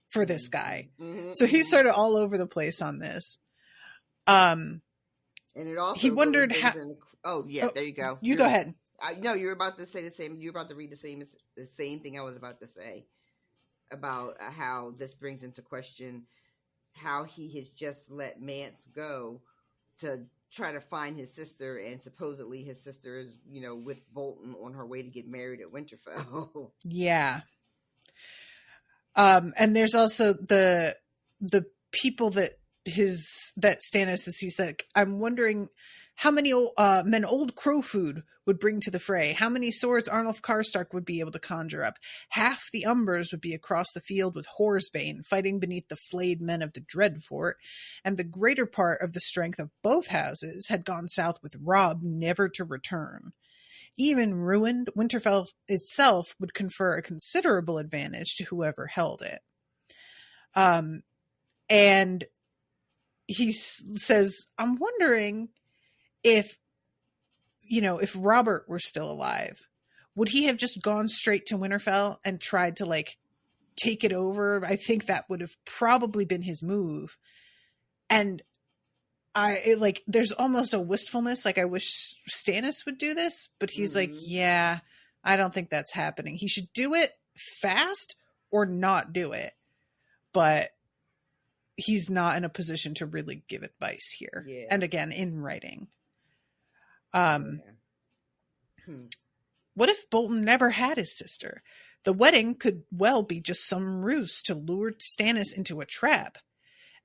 for this guy. Mm-hmm. So he's sort of all over the place on this. And it also he wondered really how. There you go. You go ahead. No, you're about to say the same. You're about to read the same thing I was about to say about how this brings into question how he has just let Mance go to try to find his sister, and supposedly his sister is, with Bolton on her way to get married at Winterfell. Yeah. And there's also the people that Stannis is. He's like, I'm wondering how many men old Crowfoot would bring to the fray, how many swords Arnulf Karstark would be able to conjure up. Half the Umbers would be across the field with Horsebane, fighting beneath the flayed men of the Dreadfort, and the greater part of the strength of both houses had gone south with Robb, never to return. Even ruined, Winterfell itself would confer a considerable advantage to whoever held it. And he says, I'm wondering if Robert were still alive, would he have just gone straight to Winterfell and tried to like take it over? I think that would have probably been his move. And there's almost a wistfulness. Like, I wish Stannis would do this, but he's like, yeah, I don't think that's happening. He should do it fast or not do it. But he's not in a position to really give advice here. Yeah. And again, in writing. What if Bolton never had his sister? The wedding could well be just some ruse to lure Stannis into a trap.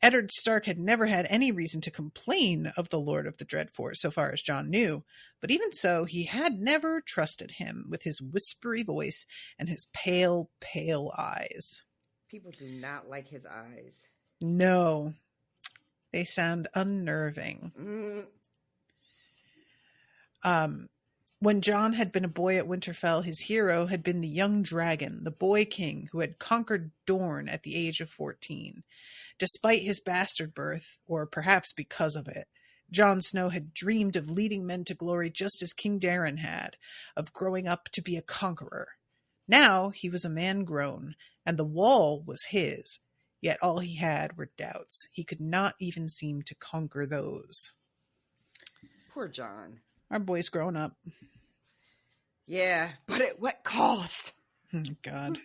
Eddard Stark had never had any reason to complain of the Lord of the Dreadfort, so far as Jon knew, but even so, he had never trusted him with his whispery voice and his pale, pale eyes. People do not like his eyes. No. They sound unnerving. When Jon had been a boy at Winterfell, his hero had been the young dragon, the boy king who had conquered Dorne at the age of 14. Despite his bastard birth, or perhaps because of it, Jon Snow had dreamed of leading men to glory just as King Daeron had, of growing up to be a conqueror. Now he was a man grown, and the wall was his, yet all he had were doubts. He could not even seem to conquer those. Poor Jon. Our boy's grown up. Yeah, but at what cost? Oh, God.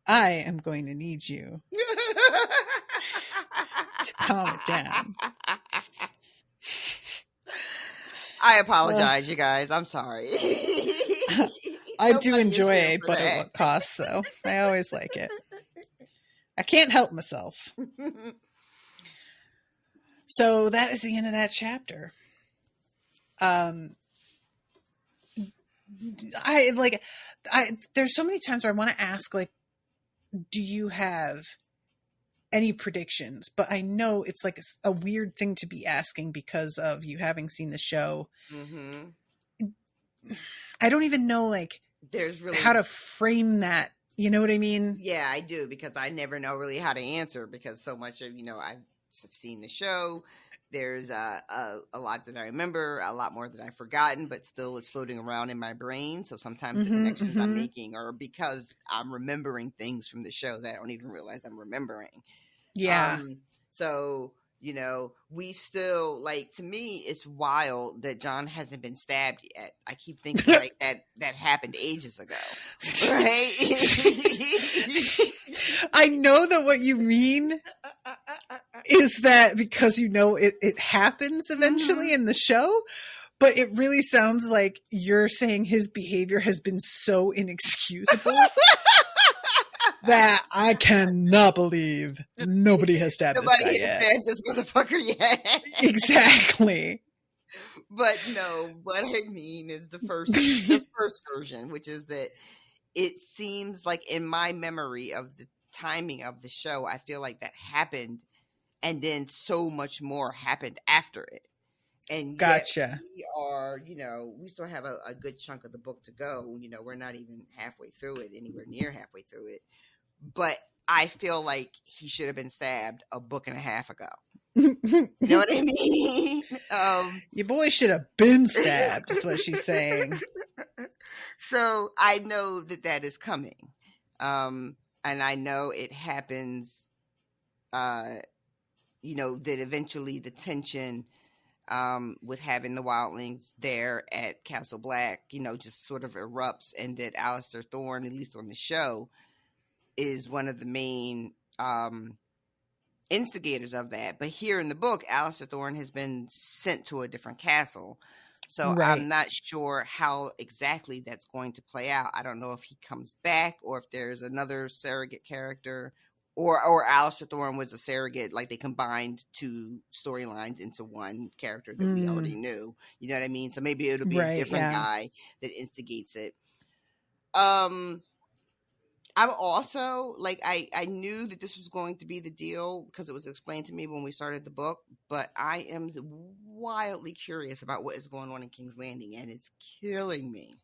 I am going to need you to calm it down. I apologize, you guys. I'm sorry. I do enjoy it, but at what cost, though? I always like it. I can't help myself. So that is the end of that chapter. There's so many times where I want to ask, like, do you have any predictions? But I know it's like a weird thing to be asking because of you having seen the show. Mm-hmm. I don't even know like There's really how to frame that. You know what I mean? Yeah, I do, because I never know really how to answer, because so much of, I've seen the show. There's a lot that I remember, a lot more that I've forgotten, but still it's floating around in my brain. So sometimes the connections I'm making are because I'm remembering things from the show that I don't even realize I'm remembering. Yeah. So, we still, like, to me, it's wild that John hasn't been stabbed yet. I keep thinking like that happened ages ago, right? I know that what you mean is that because it happens eventually in the show, but it really sounds like you're saying his behavior has been so inexcusable that I cannot believe nobody has stabbed this guy yet. Stabbed this motherfucker yet. Exactly. But no, what I mean is the first version, which is that it seems like in my memory of the timing of the show, I feel like that happened, and then so much more happened after it. And gotcha. We are, we still have a good chunk of the book to go. We're not even halfway through it, anywhere near halfway through it. But I feel like he should have been stabbed a book and a half ago. You know what I mean? Your boy should have been stabbed, is what she's saying. So I know that is coming. And I know it happens, that eventually the tension with having the wildlings there at Castle Black, just sort of erupts, and that Alistair Thorne, at least on the show, is one of the main instigators of that. But here in the book, Alistair Thorne has been sent to a different castle. So right. I'm not sure how exactly that's going to play out. I don't know if he comes back, or if there's another surrogate character, or Alistair Thorne was a surrogate, like they combined two storylines into one character that we already knew. You know what I mean? So maybe it'll be a different guy that instigates it. I'm also, like, I knew that this was going to be the deal because it was explained to me when we started the book, but I am wildly curious about what is going on in King's Landing, and it's killing me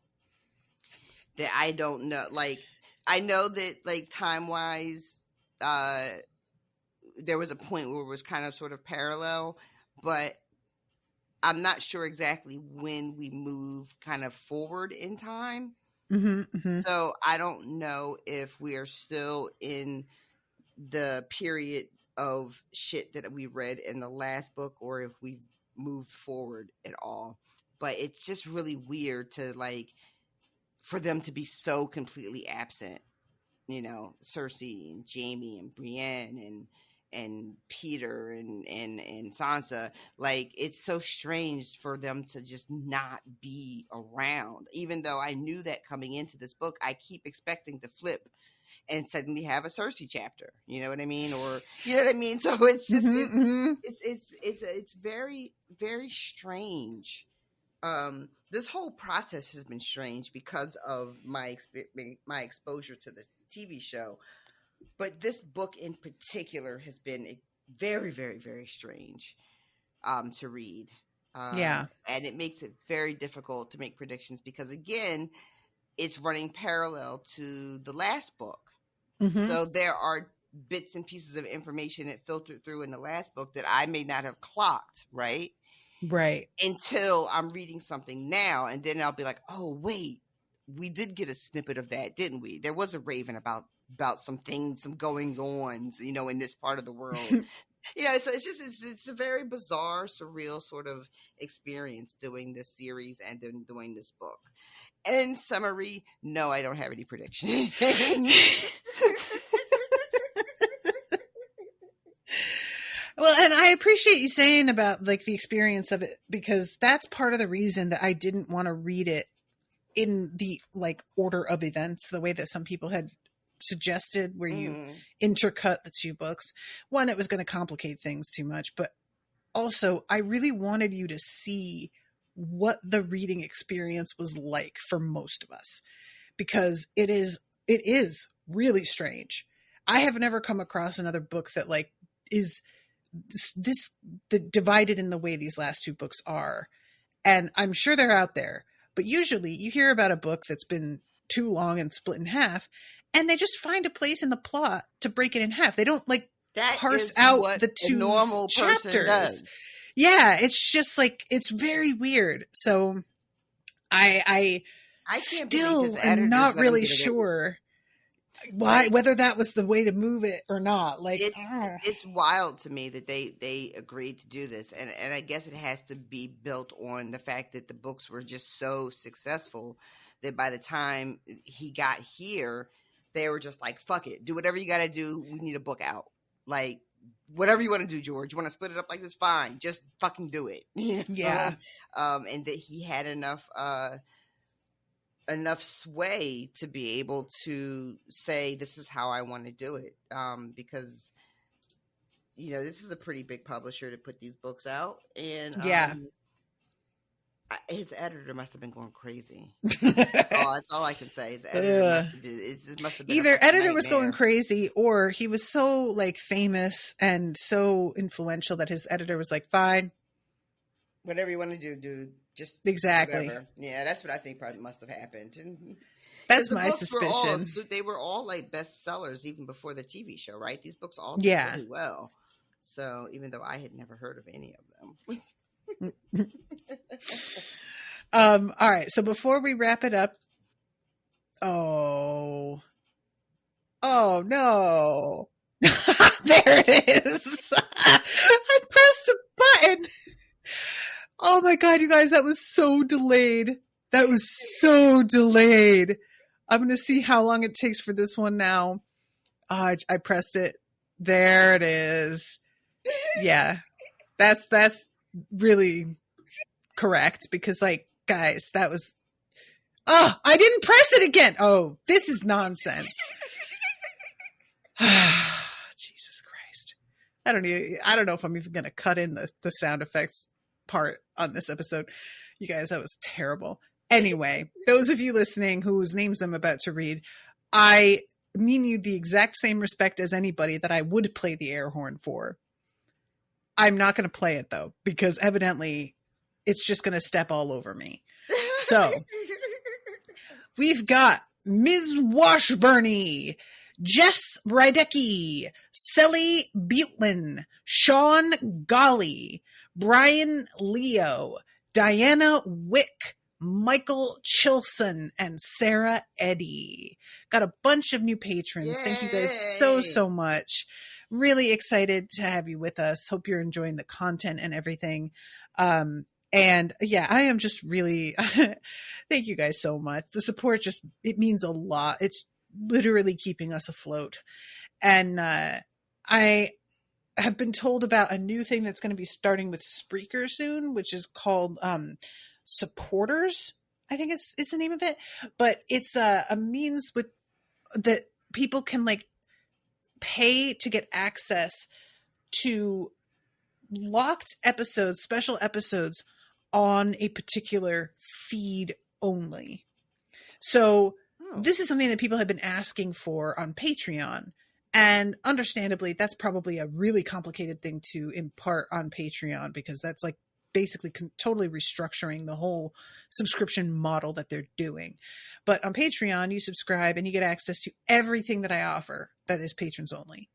that I don't know. Like, I know that, like, time-wise, there was a point where it was kind of sort of parallel, but I'm not sure exactly when we move kind of forward in time. So I don't know if we are still in the period of shit that we read in the last book, or if we've moved forward at all. But it's just really weird to, like, for them to be so completely absent. Cersei and Jaime and Brienne and Peter and Sansa, like, it's so strange for them to just not be around. Even though I knew that coming into this book, I keep expecting to flip and suddenly have a Cersei chapter. You know what I mean? Or, you know what I mean? So it's just, it's very, very strange. This whole process has been strange because of my exposure to the TV show. But this book in particular has been very, very, very strange to read. And it makes it very difficult to make predictions because, again, it's running parallel to the last book. So there are bits and pieces of information that filtered through in the last book that I may not have clocked, right? Right. Until I'm reading something now, and then I'll be like, oh, wait, we did get a snippet of that, didn't we? There was a raven about some things, some goings-ons, in this part of the world. So it's a very bizarre, surreal sort of experience doing this series and then doing this book. In summary, no, I don't have any predictions. Well, and I appreciate you saying about, like, the experience of it, because that's part of the reason that I didn't want to read it in the, like, order of events, the way that some people had suggested, where you intercut the two books. One, it was going to complicate things too much, but also I really wanted you to see what the reading experience was like for most of us, because it is really strange. I have never come across another book that like is the divided in the way these last two books are. And I'm sure they're out there, but usually you hear about a book that's been too long and split in half, and they just find a place in the plot to break it in half. They don't like That parse is out what the a two normal person chapters. does. Yeah, it's just like, it's very weird. So I can't believe still his am editors not let him really get it. sure Like, whether that was the way to move it or not. Like, it's wild to me that they agreed to do this, and I guess it has to be built on the fact that the books were just so successful that by the time he got here, they were just like, fuck it, do whatever you got to do, we need a book out. Like, whatever you want to do, George, you want to split it up like this, fine, just fucking do it. Yeah. And that he had enough sway to be able to say, this is how I want to do it. Because, this is a pretty big publisher to put these books out. And his editor must have been going crazy. That's all I can say. His editor must have been either editor was nightmare. going crazy, or he was so like famous and so influential that his editor was like, fine, whatever you want to do, dude. Just exactly. Whatever. Yeah, that's what I think probably must have happened. That's my suspicion. They were all like bestsellers even before the TV show, right? These books all did really well. So even though I had never heard of any of them. All right. So before we wrap it up, oh no. There it is. I pressed the button. Oh my God, you guys, that was so delayed. I'm going to see how long it takes for this one now. I pressed it. There it is. Yeah. That's really correct, because like, guys, that was, I didn't press it again. Oh, this is nonsense. Jesus Christ. I don't know if I'm even going to cut in the sound effects part on this episode. You guys, that was terrible. Anyway, those of you listening whose names I'm about to read, I mean you the exact same respect as anybody that I would play the air horn for. I'm not going to play it though, because evidently it's just going to step all over me. So we've got Ms. Washburney, Jess Rydecki, Sally Butlin, Sean Golly, Brian Leo, Diana Wick, Michael Chilson, and Sarah Eddy. Got a bunch of new patrons. Yay. Thank you guys so much. Really excited to have you with us. Hope you're enjoying the content and everything. And yeah, I am just really, thank you guys so much. The support it means a lot. It's literally keeping us afloat. And I have been told about a new thing that's going to be starting with Spreaker soon, which is called Supporters, I think is the name of it. But it's a means with that people can like pay to get access to locked episodes, special episodes on a particular feed only. So this is something that people have been asking for on Patreon. And understandably, that's probably a really complicated thing to impart on Patreon, because that's like basically totally restructuring the whole subscription model that they're doing. But on Patreon, you subscribe and you get access to everything that I offer that is patrons only.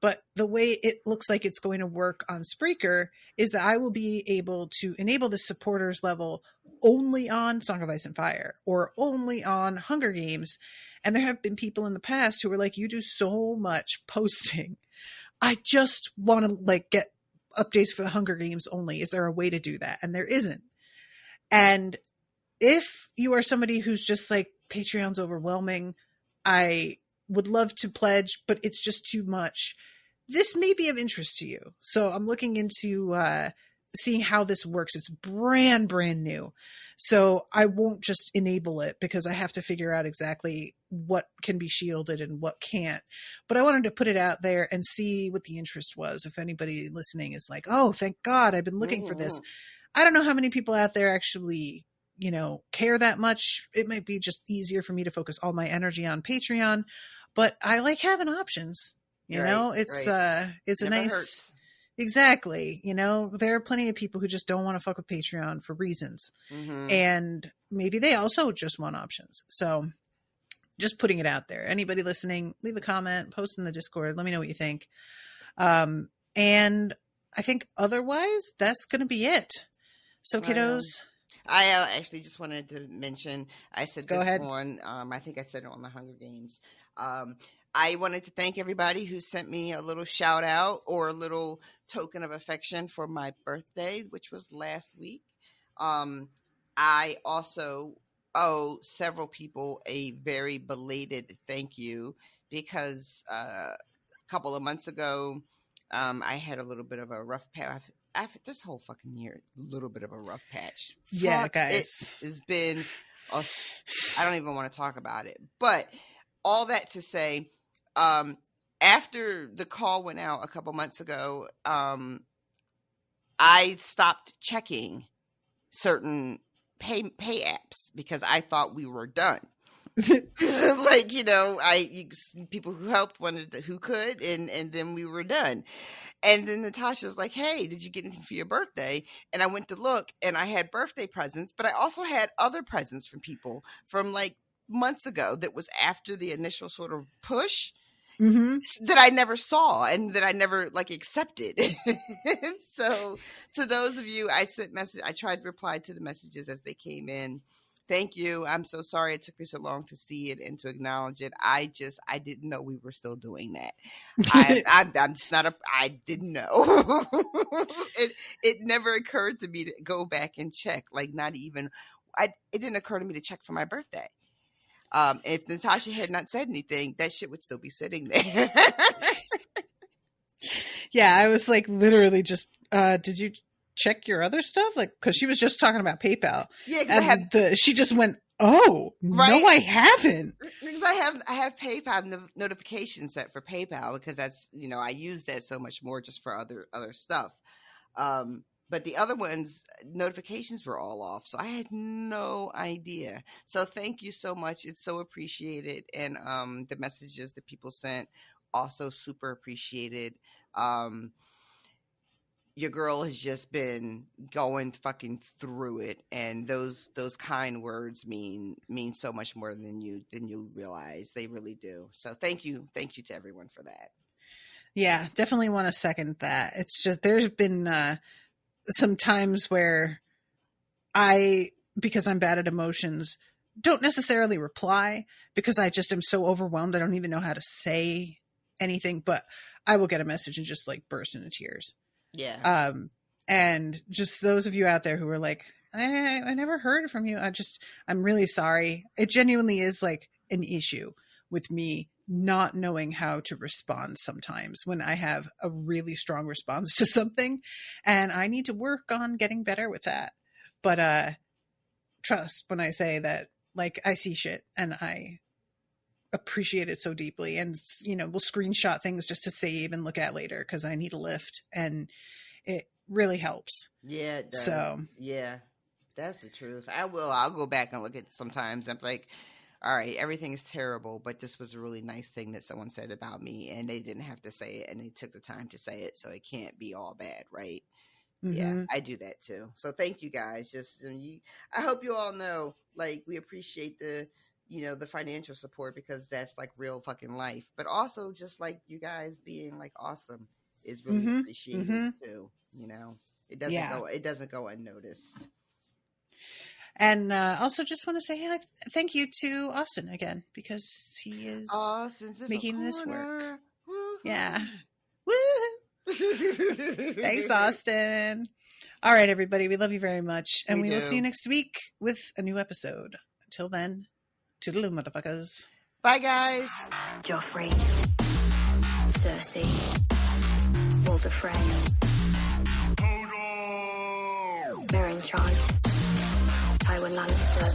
But the way it looks like it's going to work on Spreaker is that I will be able to enable the supporters level only on Song of Ice and Fire or only on Hunger Games. And there have been people in the past who were like, you do so much posting. I just want to like get updates for the Hunger Games only. Is there a way to do that? And there isn't. And if you are somebody who's just like, Patreon's overwhelming, I would love to pledge, but it's just too much, this may be of interest to you. So I'm looking into seeing how this works. It's brand new. So I won't just enable it, because I have to figure out exactly what can be shielded and what can't. But I wanted to put it out there and see what the interest was. If anybody listening is like, oh, thank God, I've been looking for this. I don't know how many people out there actually, care that much. It might be just easier for me to focus all my energy on Patreon. but I like having options. You know, it's a nice, hurts. Exactly. You know, there are plenty of people who just don't want to fuck with Patreon for reasons. Mm-hmm. And maybe they also just want options. So just putting it out there. Anybody listening, leave a comment, post in the Discord. Let me know what you think. And I think otherwise that's going to be it. So kiddos. I actually just wanted to mention, I said Go this ahead. on, I think I said it on the Hunger Games. I wanted to thank everybody who sent me a little shout out or a little token of affection for my birthday, which was last week. I also owe several people a very belated thank you because a couple of months ago, I had a little bit of a rough patch. This whole fucking year, a little bit of a rough patch. Yeah, Fuck, guys. it has been, I don't even want to talk about it. But all that to say, after the call went out a couple months ago, I stopped checking certain pay apps because I thought we were done. Like, you know, people who helped who could, and then we were done. And then Natasha was like, hey, did you get anything for your birthday? And I went to look and I had birthday presents, but I also had other presents from people from like months ago that was after the initial sort of push that I never saw and that I never like accepted. So to those of you, I tried to reply to the messages as they came in. Thank you. I'm so sorry it took me so long to see it and to acknowledge it. I didn't know we were still doing that. I'm just not I didn't know. It never occurred to me to go back and check. Like not even, it didn't occur to me to check for my birthday. If Natasha had not said anything, that shit would still be sitting there. Yeah, I was like literally just, did you check your other stuff? Like, because she was just talking about PayPal. Yeah, and she just went, oh, right? No, I haven't. Because I have PayPal notifications set for PayPal because that's, you know, I use that so much more just for other stuff. But the other ones, notifications were all off. So I had no idea. So thank you so much. It's so appreciated. And the messages that people sent, also super appreciated. Your girl has just been going fucking through it. And those kind words mean so much more than you realize. They really do. So thank you. Thank you to everyone for that. Yeah, definitely want to second that. It's just, there's been some times where because I'm bad at emotions, don't necessarily reply because I just am so overwhelmed. I don't even know how to say anything, but I will get a message and just like burst into tears. Yeah. And just those of you out there who are like, I never heard from you. I'm really sorry. It genuinely is like an issue with me not knowing how to respond sometimes when I have a really strong response to something, and I need to work on getting better with that. But trust when I say that, like, I see shit and I appreciate it so deeply, and you know, we'll screenshot things just to save and look at later because I need a lift, and it really helps. Yeah, it does. So yeah, that's the truth. I'll go back and look at sometimes. I'm like, all right, everything is terrible, but this was a really nice thing that someone said about me, and they didn't have to say it, and they took the time to say it, so it can't be all bad, right? Yeah, I do that too. So thank you guys. I hope you all know, like, we appreciate the financial support because that's like real fucking life, but also just like you guys being like awesome is really appreciated too. You know, it doesn't go unnoticed. And also just want to say, hey, thank you to Austin again, because he is making this work. Woo-hoo. Yeah. Woo! Thanks, Austin. All right, everybody. We love you very much. And we will see you next week with a new episode. Until then, toodaloo, motherfuckers. Bye, guys. Joffrey, Cersei, Walder Frey, Meryn Trant, Tywin Lannister,